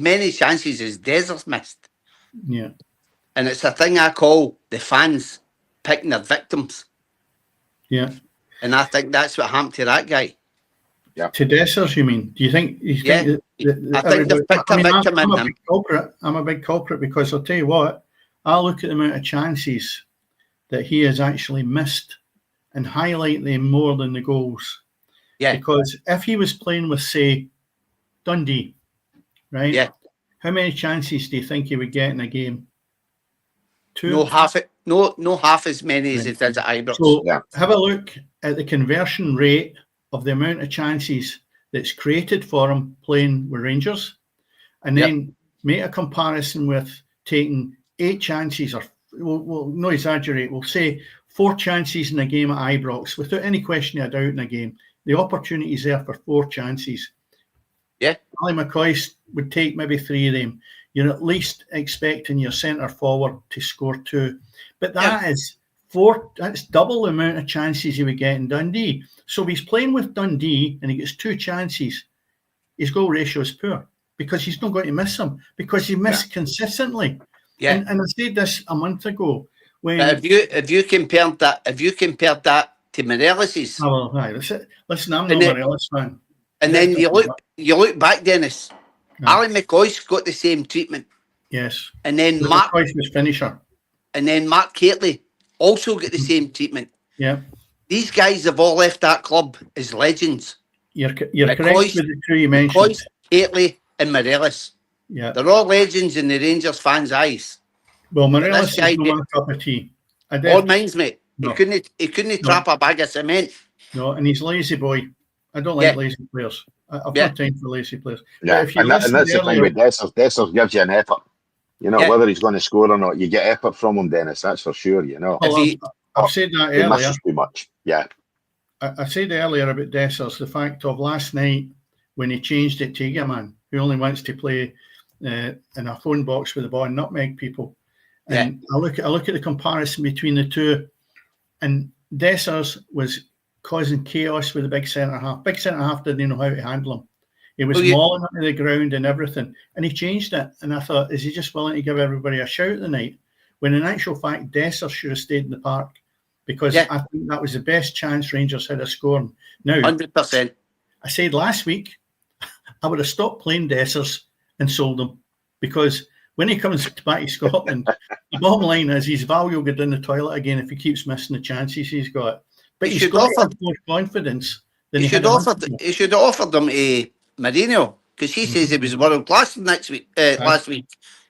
many chances as Dezer's missed. Yeah. And it's a thing I call the fans picking their victims. Yeah. And I think that's what happened to that guy. Yeah. To Dessers, you mean? Do you think? I think they've picked a victim in him. I'm a big culprit because I'll tell you what, I look at the amount of chances that he has actually missed and highlight them more than the goals. Yeah. Because if he was playing with, say, Dundee, right? Yeah. How many chances do you think he would get in a game? 2? No half as many as it did at Ibrox. So have a look at the conversion rate of the amount of chances that's created for him playing with Rangers, and then make a comparison with taking 8 chances, or we'll no exaggerate, we'll say 4 chances in a game at Ibrox without any question of doubt in a game. The opportunity is there for 4 chances. Yeah. Ali McCoy would take maybe 3 of them. You're at least expecting your centre forward to score 2. But that is 4, that's double the amount of chances he would get in Dundee. So if he's playing with Dundee and he gets 2 chances, his goal ratio is poor because he's not going to miss them because he missed consistently. Yeah. And I said this a month ago. When if you compared that to Morelos's. Oh, well, listen, I'm not a Morelos fan. And then you look back, Dennis. Ali McCoy's got the same treatment. Yes. And then Mark was finisher. And then Mark Catley also got the same treatment. Yeah. These guys have all left that club as legends. You're correct with the 2 you mentioned. McCoy, Catley and Morelos. Yeah. They're all legends in the Rangers fans' eyes. Well, Morelos is no one cup of tea. All mine's, mate. No. He couldn't trap a bag of cement. No, and he's lazy boy. I don't like lazy players. I've got time for lazy players. Yeah, and that's the thing with Dessers. Dessers gives you an effort. Whether he's going to score or not, you get effort from him, Dennis. That's for sure. Well, I've said that earlier. He misses too much. Yeah. I said earlier about Dessers, the fact of last night when he changed it to Egaman, who only wants to play in a phone box with the ball and nutmeg people. And I look at the comparison between the 2, and Dessers was causing chaos with the big centre half. Big centre half didn't know how to handle him. He was mauling him to the ground and everything, and he changed it. And I thought, is he just willing to give everybody a shout tonight? When in actual fact, Dessers should have stayed in the park because I think that was the best chance Rangers had of scoring. Now, 100%. I said last week I would have stopped playing Dessers and sold him because when he comes back to Scotland, the bottom line is his value will go down the toilet again if he keeps missing the chances he's got. But he's got more confidence than he should have offered them a Mourinho because he says he was world class last week.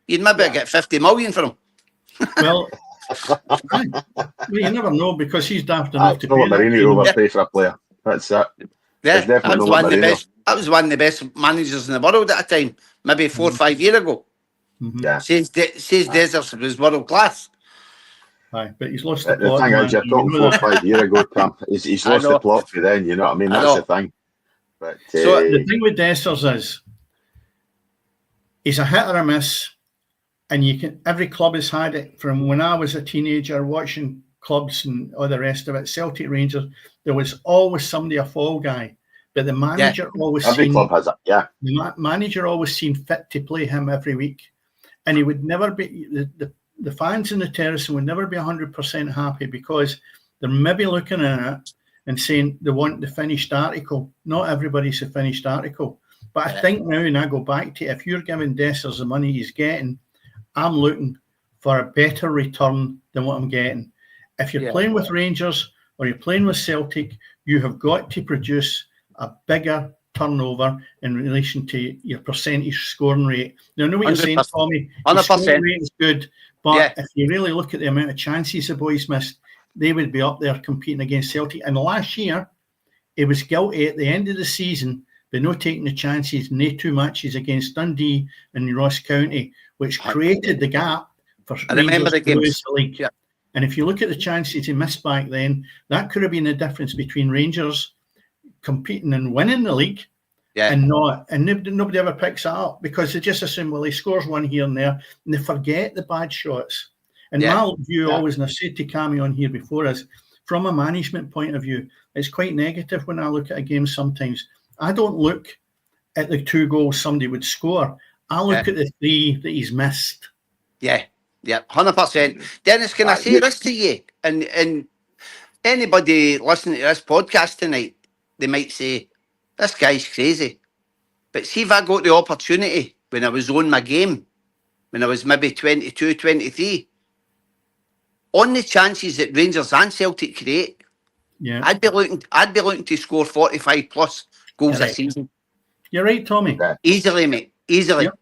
You'd maybe get 50 million for him. Well, you never know because he's daft enough to pay. Mourinho overpay for a player. That's it. Yeah, that's one of the best. That was one of the best managers in the world at a time, maybe 4 or 5 years ago. Yeah. Says Desert was world class. Aye, but he's lost the The plot. thing is, you're talking 4 or 5 years ago, Tom. He's I lost the know. plot for then, you know what I mean? I That's know. the thing. But So, The thing with Dessers is he's a hit or a miss, and you can. Every club has had it from when I was a teenager watching clubs and all the rest of it. Celtic, Rangers, there was always somebody a fall guy, but the manager always every seemed, club has it, yeah. the manager always seemed fit to play him every week, and he would never be the fans in the terrace would never be 100% happy because they're maybe looking at it and saying they want the finished article. Not everybody's a finished article. But I think now, and I go back to, if you're giving Dessers the money he's getting, I'm looking for a better return than what I'm getting. If you're playing with Rangers or you're playing with Celtic, you have got to produce a bigger turnover in relation to your percentage scoring rate. Now, I know what you're saying, Tommy. His scoring rate is good, but if you really look at the amount of chances the boys missed, they would be up there competing against Celtic. And last year, he was guilty at the end of the season by not taking the chances in the 2 matches against Dundee and Ross County, which created the gap for Rangers to lose the league. Yeah. And if you look at the chances he missed back then, that could have been the difference between Rangers competing and winning the league and not. And nobody ever picks that up because they just assume, well, he scores one here and there, and they forget the bad shots. And my view always, and I've said to Cammy on here before, is from a management point of view, it's quite negative when I look at a game sometimes. I don't look at the 2 goals somebody would score. I look at the 3 that he's missed. Yeah, 100%. Dennis, can I say this to you? And anybody listening to this podcast tonight, they might say, this guy's crazy. But see if I got the opportunity when I was on my game, when I was maybe 22, 23, on the chances that Rangers and Celtic create, I'd be looking to score 45 plus goals a season. You're right, Tommy. Easily, mate. Easily. Yep.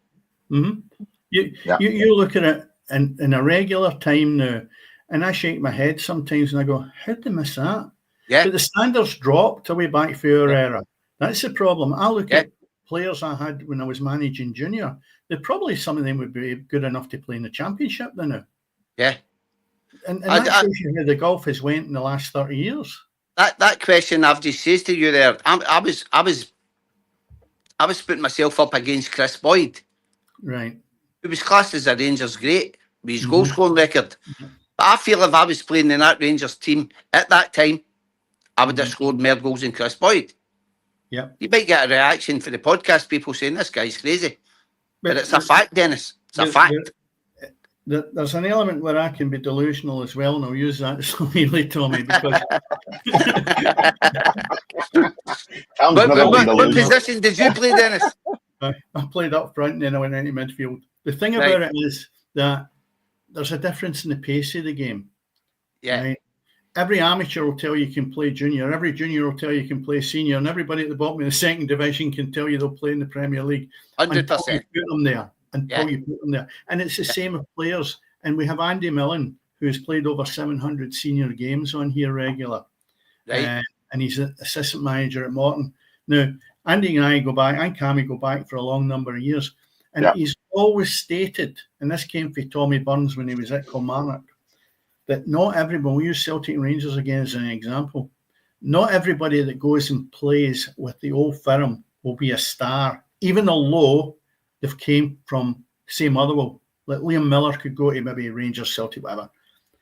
Mm-hmm. You look at it in a regular time now, and I shake my head sometimes and I go, how did they miss that? Yeah. But the standards dropped away back for our era. That's the problem. I look at players I had when I was managing junior. Probably some of them would be good enough to play in the championship now. Yeah. And that shows you how the golf has went in the last 30 years. That question I've just said to you there, I was putting myself up against Chris Boyd. Right. He was classed as a Rangers great with his goal scoring record. But I feel if I was playing in that Rangers team at that time, I would have scored more goals than Chris Boyd. Yeah. You might get a reaction for the podcast, people saying this guy's crazy. But it's a fact, Dennis. It's a fact. There's an element where I can be delusional as well, and I'll use that slightly, Tommy, because... What position did you play, Dennis? I played up front and then I went into midfield. The thing about it is that there's a difference in the pace of the game. Yeah. Right? Every amateur will tell you can play junior. Every junior will tell you can play senior. And everybody at the bottom of the second division can tell you they'll play in the Premier League. 100%. Until you put them there. And it's the same with players. And we have Andy Millen, who has played over 700 senior games on here regular. Right. And he's an assistant manager at Morton. Now, Andy and I go back, and Cammy go back for a long number of years. And he's always stated, and this came from Tommy Burns when he was at Kilmarnock, that not everyone, we use Celtic and Rangers again as an example, not everybody that goes and plays with the old firm will be a star, even although they've came from, say, Motherwell. Like Liam Miller could go to maybe Rangers, Celtic, whatever.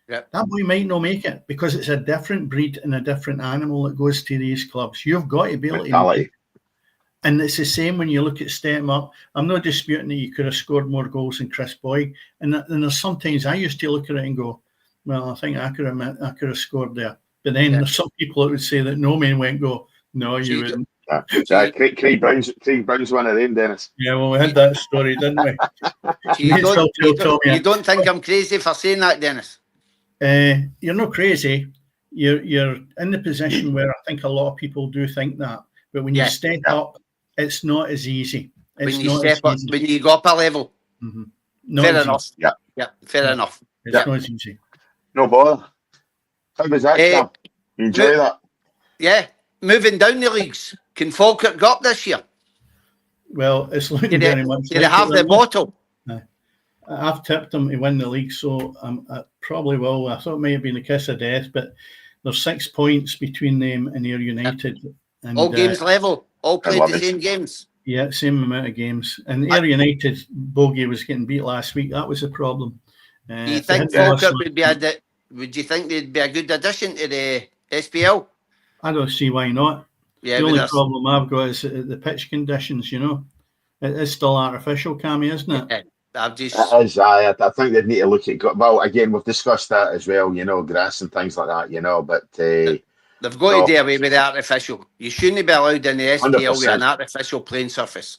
Yep. That boy might not make it because it's a different breed and a different animal that goes to these clubs. You've got to be able to. And it's the same when you look at stepping up. I'm not disputing that you could have scored more goals than Chris Boyd. And there's sometimes I used to look at it and go, well, I think I could have scored there. But then there's some people that would say that no man went go, no, you wouldn't. Craig Brown's one of them, Dennis. Yeah, well, we had that story, didn't we? You don't think I'm crazy for saying that, Dennis? You're not crazy. You're in the position where I think a lot of people do think that. But when you step up, it's not as easy. When you go up a level. Mm-hmm. Fair enough. Yeah, fair enough. It's not as easy. No bother. How was that, Sam? You enjoy that? Yeah. Moving down the leagues. Can Falkirk go up this year? Well, it's looking Did very they, much. did they have the bottle? I've tipped them to win the league, so I probably will. I thought it might have been a kiss of death, but there's 6 points between them and Ayr United. And, all games level, all played the same games. Yeah, same amount of games. And Ayr United bogey was getting beat last week. That was a problem. Do you think Falkirk would be would you think they'd be a good addition to the SPL? I don't see why not. Yeah, the only problem I've got is the pitch conditions, you know. It is still artificial, Cammy, isn't it? Yeah, I think they'd need to look at, well, again, we've discussed that as well, you know, grass and things like that, you know, but they've got to do away with the artificial. You shouldn't be allowed in the SPL 100%. With an artificial playing surface.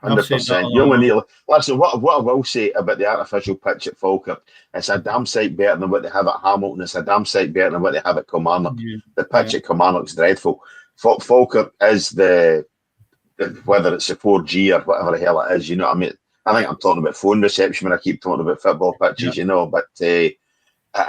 100%. You only need, listen, what I will say about the artificial pitch at Falkirk, it's a damn sight better than what they have at Hamilton. It's a damn sight better than what they have at Kilmarnock. Yeah. The pitch at Kilmarnock's dreadful. Falkirk is the whether it's the 4G or whatever the hell it is, you know what I mean? I think I'm talking about phone reception when I keep talking about football pitches, you know, but it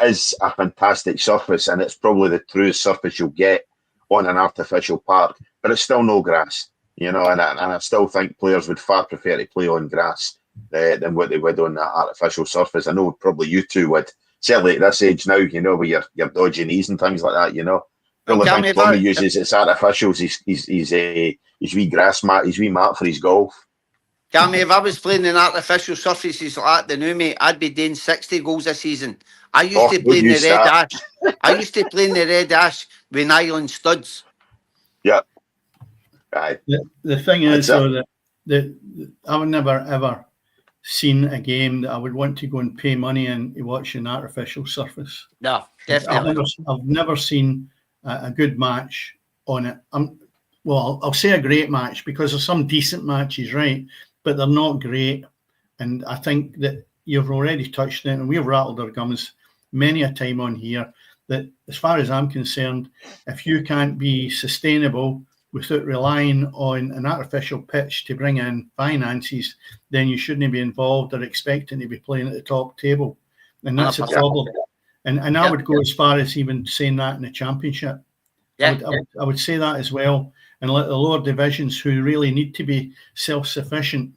is a fantastic surface, and it's probably the truest surface you'll get on an artificial park, but it's still no grass, you know, and I still think players would far prefer to play on grass than what they would on that artificial surface. I know probably you two would, certainly at this age now, you know, with your dodgy knees and things like that, you know. The only thing Tommy uses its artificials, his wee grass mat, his wee mat for his golf. Cammy, if I was playing in artificial surfaces like the new mate, I'd be doing 60 goals a season. I used to play in the red ash. I used to play in the red ash with nylon studs. Yeah. Right. The thing is, though, that I've never ever seen a game that I would want to go and pay money in to watch an artificial surface. No, definitely. I've never seen a good match on it. Well, I'll say a great match because there's some decent matches, right? But they're not great. And I think that you've already touched it, and we've rattled our gums many a time on here, that as far as I'm concerned, if you can't be sustainable without relying on an artificial pitch to bring in finances, then you shouldn't be involved or expecting to be playing at the top table. And that's a problem. And I would go as far as even saying that in the Championship. I would say that as well. And let the lower divisions, who really need to be self-sufficient,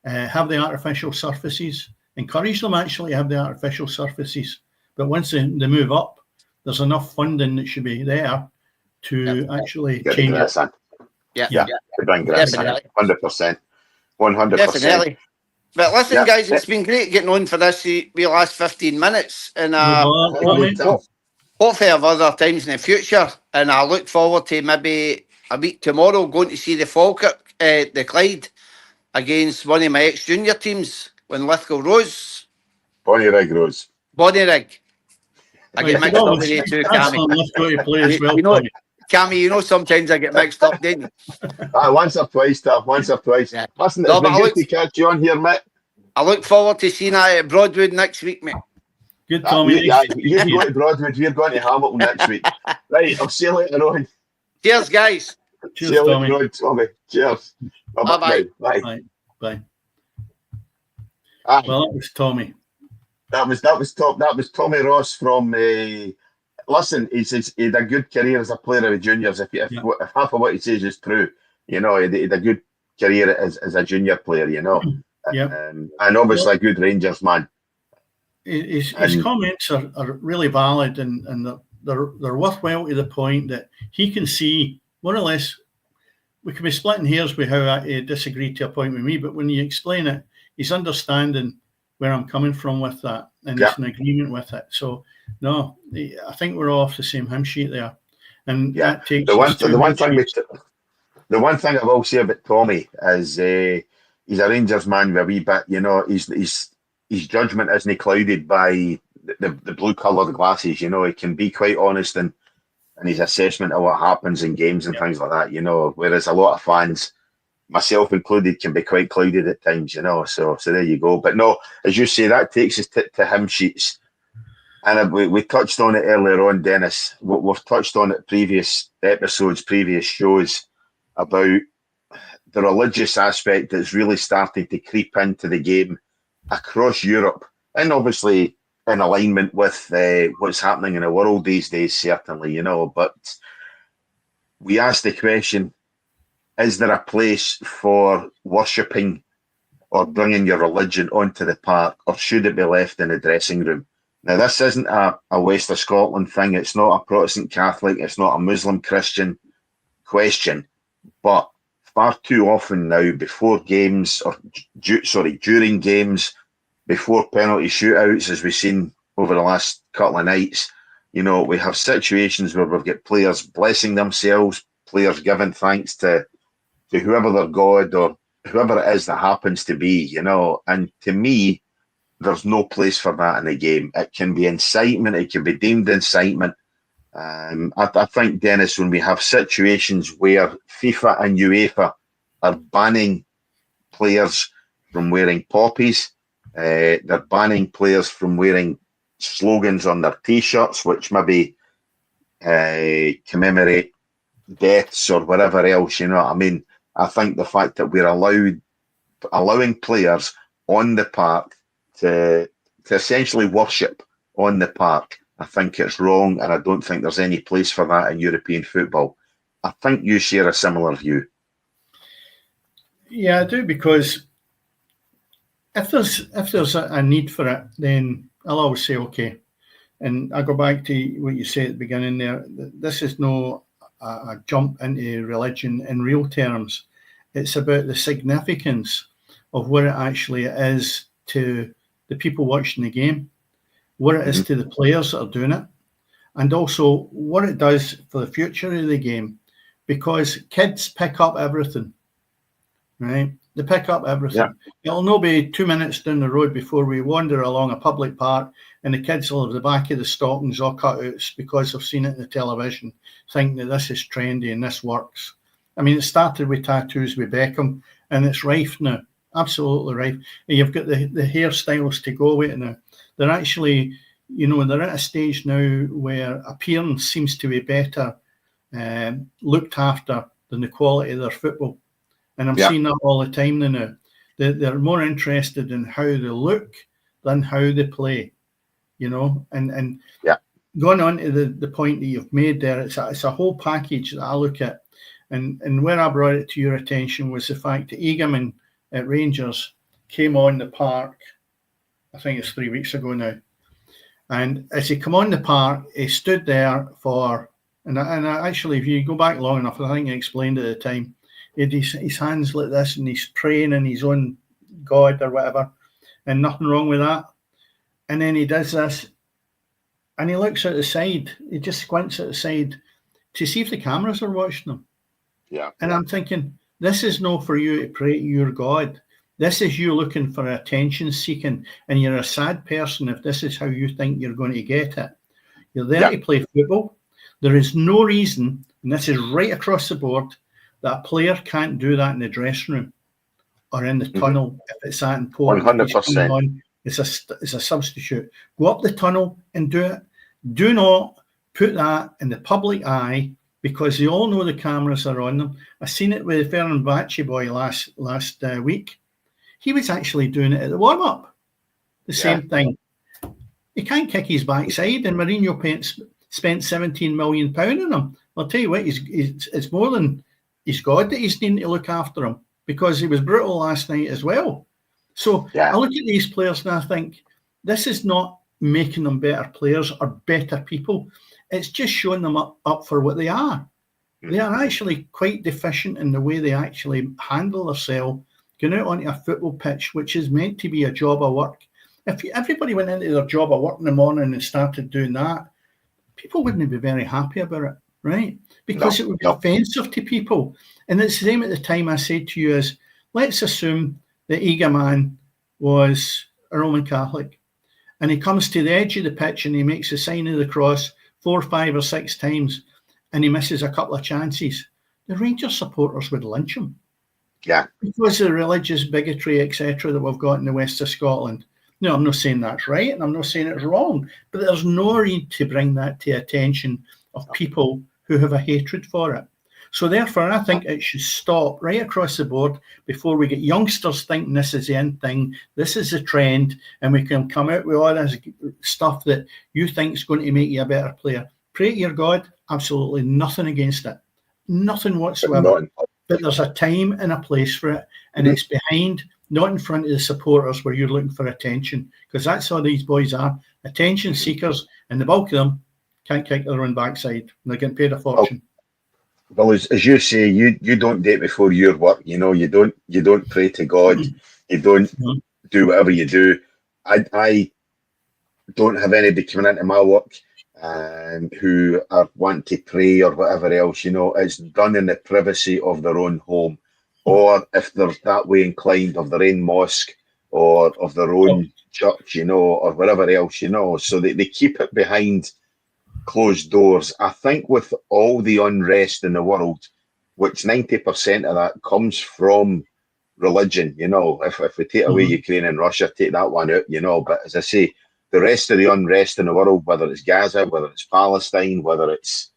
have the artificial surfaces. Encourage them actually to have the artificial surfaces. But once they move up, there's enough funding that should be there to actually change it. Yeah. To bring grass in. 100%. 100%. Definitely. But listen, guys, it's been great getting on for this last 15 minutes. And hopefully have other times in the future. And I look forward to maybe a week tomorrow going to see the Falkirk, the Clyde, against one of my ex-junior teams when Lithgow Rose. Bonnyrig Rose. Bonnyrig. I get mixed up with you too, Cammy. You know, Cammy, you know sometimes I get mixed up, don't you? Once or twice, Tav. Once or twice. Yeah. Listen, it's been good to catch you on here, mate. I look forward to seeing that at Broadwood next week, mate. Good, Tommy. You're going to Broadwood, we're going to Hamilton next week. Right, I'll see you later on. Cheers, guys. Cheers, Tommy. Tommy. Cheers. Bye-bye. Bye. Well, that was Tommy. That was Tommy Ross from. Listen, he's had a good career as a player of the juniors. If half of what he says is true, you know, he had a good career as a junior player, you know. And obviously a good Rangers man. His comments are really valid and they're worthwhile to the point that he can see more or less. We can be splitting hairs with how I disagree to a point with me, but when you explain it, he's understanding where I'm coming from with that, and he's in agreement with it. So, no, I think we're all off the same hymn sheet there. And that takes the one thing I will say about Tommy is he's a Rangers man with a wee bit, you know, his judgment isn't clouded by the blue-coloured glasses, you know. He can be quite honest in his assessment of what happens in games and things like that, you know, whereas a lot of fans, myself included, can be quite clouded at times, you know. So there you go. But no, as you say, that takes us to hymn sheets. And we touched on it earlier on, Dennis. We've touched on it previous episodes, previous shows, about the religious aspect that's really starting to creep into the game across Europe, and obviously in alignment with what's happening in the world these days, certainly, you know. But we asked the question, is there a place for worshipping or bringing your religion onto the park, or should it be left in the dressing room? Now, this isn't a West of Scotland thing. It's not a Protestant Catholic. It's not a Muslim Christian question. But far too often now, before games, or during games, before penalty shootouts, as we've seen over the last couple of nights, we have situations where we've got players blessing themselves, players giving thanks to whoever their God or whoever it is that happens to be, and to me, there's no place for that in the game. It can be incitement, it can be deemed incitement. I think, Dennis, when we have situations where FIFA and UEFA are banning players from wearing poppies, they're banning players from wearing slogans on their T-shirts, which maybe commemorate deaths or whatever else, I think the fact that we're allowing players on the park to essentially worship on the park, I think it's wrong, and I don't think there's any place for that in European football. I think you share a similar view. Yeah, I do, because if there's a need for it, then I'll always say okay. And I go back to what you said at the beginning there. This is no a jump into religion in real terms. It's about the significance of what it actually is to the people watching the game, what it is to the players that are doing it, and also what it does for the future of the game. Because kids pick up everything, right? They pick up everything. Yeah. It'll not be 2 minutes down the road before we wander along a public park and the kids will have the back of the stockings all cutouts because they've seen it in the television, thinking that this is trendy and this works. I mean, it started with tattoos with Beckham, and it's rife now, absolutely rife. And you've got the hairstyles to go with it now. They're actually, they're at a stage now where appearance seems to be better looked after than the quality of their football. And I'm seeing that all the time now. They're more interested in how they look than how they play, and going on to the point that you've made there, it's a whole package that I look at. And where I brought it to your attention was the fact that Eagleman at Rangers came on the park, I think it's 3 weeks ago now. And as he came on the park, he stood there and actually, if you go back long enough, I think I explained at the time, he had his hands like this and he's praying in his own God or whatever, and nothing wrong with that. And then he does this and he looks at the side, he just squints at the side to see if the cameras are watching him. Yeah. And I'm thinking, this is not for you to pray to your God. This is you looking for attention seeking, and you're a sad person if this is how you think you're going to get it. You're there to play football. There is no reason, and this is right across the board, that a player can't do that in the dressing room or in the tunnel if it's that important. 100%. It's a substitute. Go up the tunnel and do it. Do not put that in the public eye, because they all know the cameras are on them. I seen it with Fenerbahce boy last week. He was actually doing it at the warm-up. The same thing. He can't kick his backside, and Mourinho spent £17 million on him. I'll tell you what, it's more than he's God that he's needing to look after him, because he was brutal last night as well. So I look at these players and I think, this is not making them better players or better people. It's just showing them up for what they are. They are actually quite deficient in the way they actually handle themselves, going out onto a football pitch, which is meant to be a job of work. If everybody went into their job of work in the morning and started doing that, people wouldn't be very happy about it, right? Because it would be offensive to people. And it's the same at the time I said to you is, let's assume that Eagleman was a Roman Catholic, and he comes to the edge of the pitch and he makes the sign of the cross 4, 5 or 6 times, and he misses a couple of chances. The Rangers supporters would lynch him. Yeah. Because of the religious bigotry, etc., that we've got in the west of Scotland. No, I'm not saying that's right, and I'm not saying it's wrong, but there's no need to bring that to attention of people who have a hatred for it. So therefore, I think it should stop right across the board before we get youngsters thinking this is the end thing, this is the trend, and we can come out with all this stuff that you think is going to make you a better player. Pray to your God, absolutely nothing against it. Nothing whatsoever. but there's a time and a place for it, and it's behind, not in front of the supporters where you're looking for attention, because that's all these boys are, attention seekers, and the bulk of them can't kick their own backside, and they're getting paid a fortune. Well, as you say, you don't date before your work. You don't pray to God. You don't do whatever you do. I don't have anybody coming into my work who are want to pray or whatever else. It's done in the privacy of their own home, or if they're that way inclined, of their own mosque or of their own church, or whatever else, So they keep it behind closed doors. I think with all the unrest in the world, which 90% of that comes from religion, if we take away Ukraine and Russia, take that one out, but as I say, the rest of the unrest in the world, whether it's Gaza, whether it's Palestine, whether it's,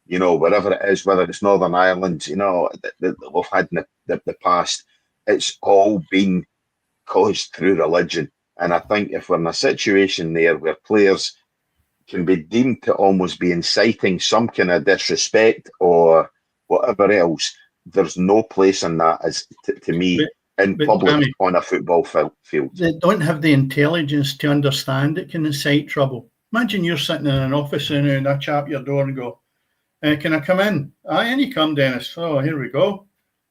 wherever it is, whether it's Northern Ireland, that we've had in the past, it's all been caused through religion. And I think if we're in a situation there where players can be deemed to almost be inciting some kind of disrespect or whatever else, there's no place in that, as to me, in public, Cammy, on a football field. They don't have the intelligence to understand it can incite trouble. Imagine you're sitting in an office and I chap your door and go, can I come in? Aye, and you come, Dennis. Oh, here we go.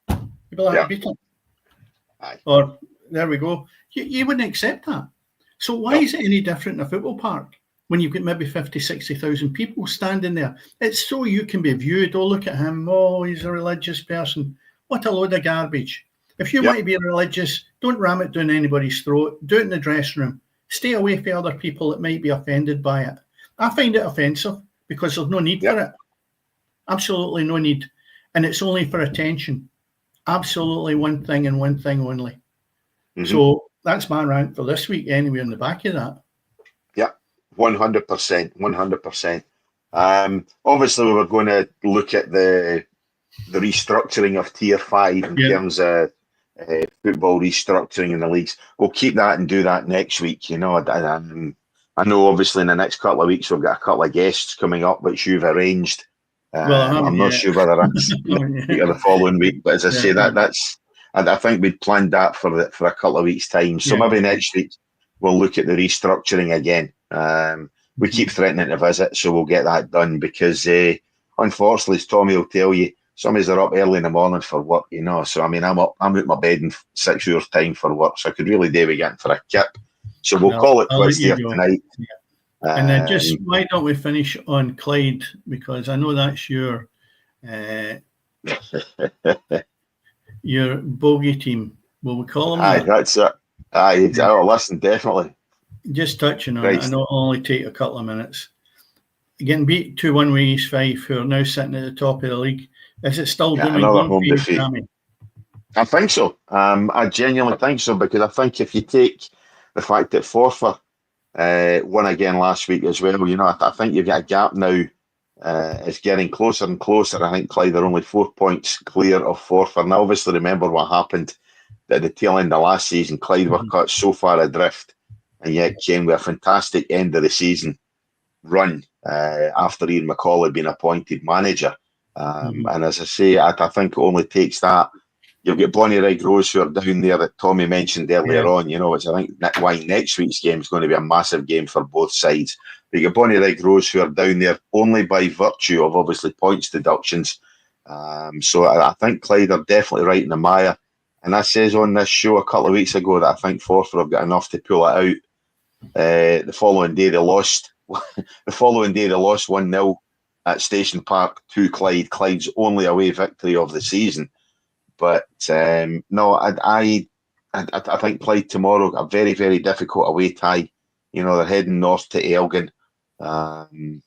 You'd be like, beat him. Aye. Or, there we go. You wouldn't accept that. So why is it any different in a football park when you've got maybe 50, 60,000 people standing there? It's so you can be viewed. Oh, look at him. Oh, he's a religious person. What a load of garbage. If you want to be religious, don't ram it down anybody's throat. Do it in the dressing room. Stay away from other people that might be offended by it. I find it offensive because there's no need for it. Absolutely no need. And it's only for attention. Absolutely one thing and one thing only. So that's my rant for this week anyway on the back of that. Yeah, 100%. 100%. Obviously, we were going to look at the restructuring of Tier 5 in terms of football restructuring in the leagues. We'll keep that and do that next week. I know obviously in the next couple of weeks we've got a couple of guests coming up which you've arranged. I'm not sure whether that's next week or the following week, but as I say, that's I think we'd planned that for a couple of weeks' time. So maybe next week we'll look at the restructuring again. We keep threatening to visit, so we'll get that done because unfortunately, as Tommy will tell you, some of us are up early in the morning for work, So I'm out my bed in 6 hours' time for work, so I could really do with getting for a kip. So we'll call it quits there tonight. And then just why don't we finish on Clyde, because I know that's your your bogey team. Will we call them that? That's it. Listen, definitely. Just touching on it, I know it'll only take a couple of minutes. Getting beat 2-1 with East Fife, who are now sitting at the top of the league. Is it still doing another home defeat? I think so. I genuinely think so, because I think if you take the fact that Forfar won again last week as well, I think you've got a gap now. It's getting closer and closer. I think Clyde are only 4 points clear of Forfar. Now, obviously, remember what happened at the tail end of last season. Clyde were cut so far adrift, and yet came with a fantastic end of the season run after Ian McCall had been appointed manager. And as I say, I think it only takes that. You've got Bonnie Wright Rose, who are down there that Tommy mentioned earlier on, which I think why next week's game is going to be a massive game for both sides. But you got Bonnie Wright Rose, who are down there only by virtue of obviously points deductions. So I think Clyde are definitely right in the mire. And I says on this show a couple of weeks ago that I think Forfar have got enough to pull it out. The following day they lost. The following day they lost 1-0 at Station Park to Clyde. Clyde's only away victory of the season. But no, I think Clyde tomorrow, a very, very difficult away tie. They're heading north to Elgin. Forfar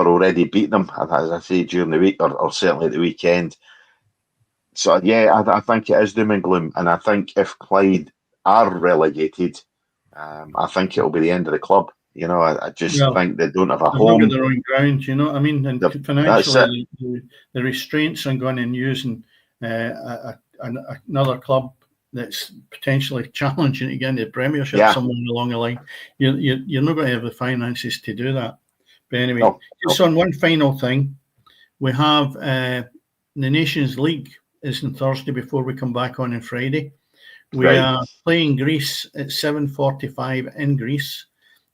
already beat them, as I say, during the week, or certainly at the weekend. So, I think it is doom and gloom. And I think if Clyde are relegated, I think it'll be the end of the club. I just think they don't have a home. They've got their own ground, you know what I mean? And financially, the restraints on going and using another club that's potentially challenging to get into the Premiership somewhere along the line, you're not going to have the finances to do that. But anyway, just on one final thing, we have the Nations League is on Thursday before we come back on Friday. We Right. are playing Greece at 7:45 in Greece.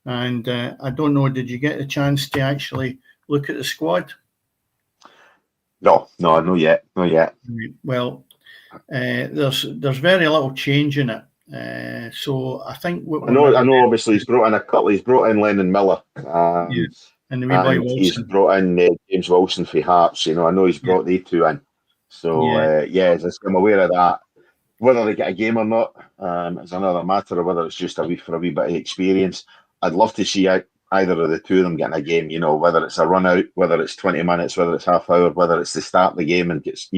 And I don't know, did you get a chance to actually look at the squad? No, not yet. Well, there's very little change in it. So I think what I know. Obviously, he's brought in a couple. He's brought in Lennon Miller, yeah, and the wee boy Wilson. He's brought in James Wilson for Hearts. I know he's brought the two in. So I'm aware of that. Whether they get a game or not is another matter, or whether it's just for a wee bit of experience. I'd love to see either of the two of them getting a game. Whether it's a run out, whether it's 20 minutes, whether it's half hour, whether it's the start of the game and gets.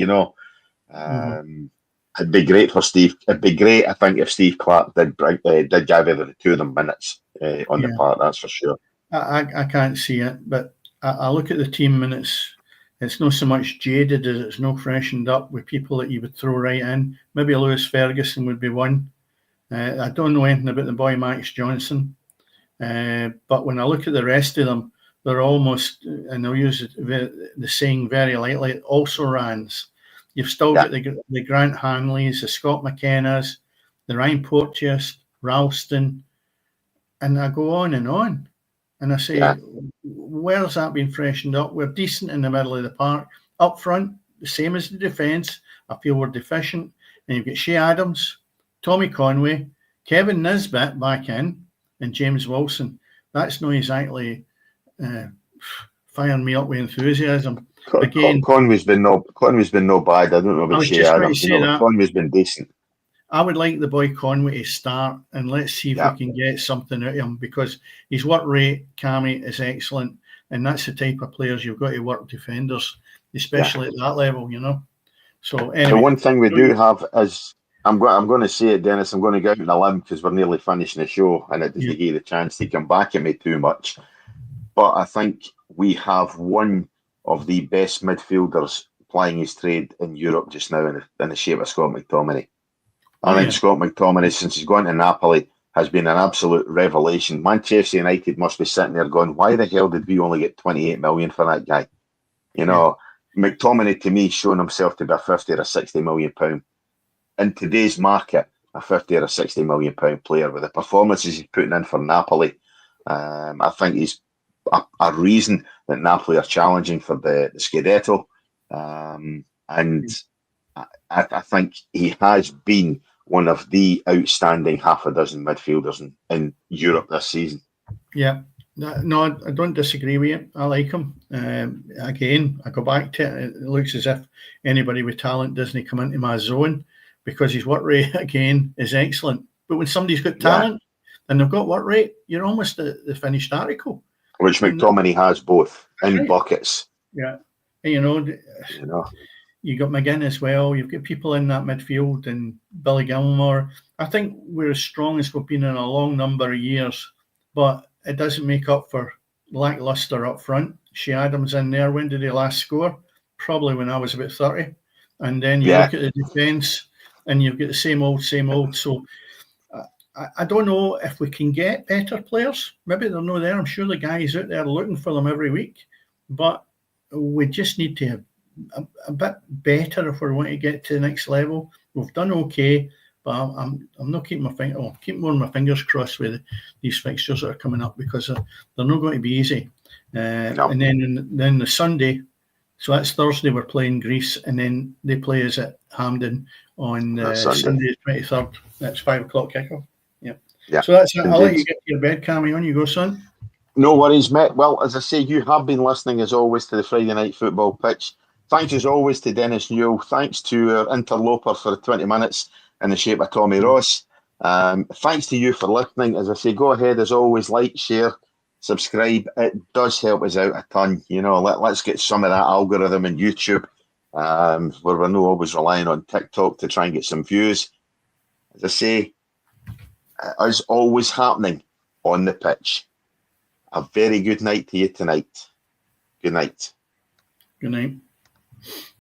It'd be great for Steve. It'd be great, I think, if Steve Clark did give either the two of them minutes on the park. That's for sure. I can't see it, but I look at the team and it's not so much jaded as it's not freshened up with people that you would throw right in. Maybe Lewis Ferguson would be one. I don't know anything about the boy Max Johnson, but when I look at the rest of them, they're almost, and I'll use the saying very lightly, also rans. You've still got the Grant Hanleys, the Scott McKennas, the Ryan Porteous, Ralston, and I go on. And I say, where's that been freshened up? We're decent in the middle of the park. Up front, the same as the defence. I feel we're deficient. And you've got Shea Adams, Tommy Conway, Kevin Nisbet back in, and James Wilson. That's not exactly firing me up with enthusiasm. Again, Conway's been no bad. I don't know about Shea Adams. Conway's been decent. I would like the boy Conway to start, and let's see if we can get something out of him, because his work rate, Cammy, is excellent, and that's the type of players you've got to work defenders, especially at that level. So anyway, the one thing we do have is, I'm going to say it, Dennis. I'm going to go out on a limb because we're nearly finishing the show, and it doesn't give you the chance to come back at me too much. But I think we have one of the best midfielders plying his trade in Europe just now in the shape of Scott McTominay. I think Scott McTominay, since he's gone to Napoli, has been an absolute revelation. Manchester United must be sitting there going, why the hell did we only get 28 million for that guy? McTominay, to me, showing himself to be a 50 or a 60 million pound. In today's market, a 50 or a 60 million pound player with the performances he's putting in for Napoli, I think he's a reason that Napoli are challenging for the Scudetto. And I think he has been one of the outstanding half a dozen midfielders in Europe this season. Yeah, no, I don't disagree with you. I like him. Again, I go back to it. It looks as if anybody with talent doesn't come into my zone, because his work rate, again, is excellent. But when somebody's got talent and they've got work rate, you're almost the finished article. Which McTominay has both in buckets. Yeah. And, you got McGinn as well. You've got people in that midfield, and Billy Gilmore. I think we're as strong as we've been in a long number of years, but it doesn't make up for lackluster up front. Shea Adams in there. When did he last score? Probably when I was about 30. And then you look at the defence, and you've got the same old. So I don't know if we can get better players. Maybe they're not there. I'm sure the guys out there are looking for them every week, but we just need to have a bit better if we want to get to the next level. We've done okay, but I'm not keeping keep more of my fingers crossed with these fixtures that are coming up, because they're not going to be easy. No. And then the Sunday, so that's Thursday, we're playing Greece, and then they play us at Hampden on Sunday the 23rd. That's 5 o'clock kickoff. Yeah. So that's it. I'll let you get to your bed, Cammy. On you go, son. No worries, mate. Well, as I say, you have been listening as always to the Friday Night Football Pitch. Thanks as always to Dennis Newell. Thanks to our interloper for the 20 minutes in the shape of Tommy Ross. Thanks to you for listening. As I say, go ahead as always, like, share, subscribe. It does help us out a ton. Let's get some of that algorithm in YouTube, where we're not always relying on TikTok to try and get some views. As I say, as always happening on the pitch. A very good night to you tonight. Good night. Good night.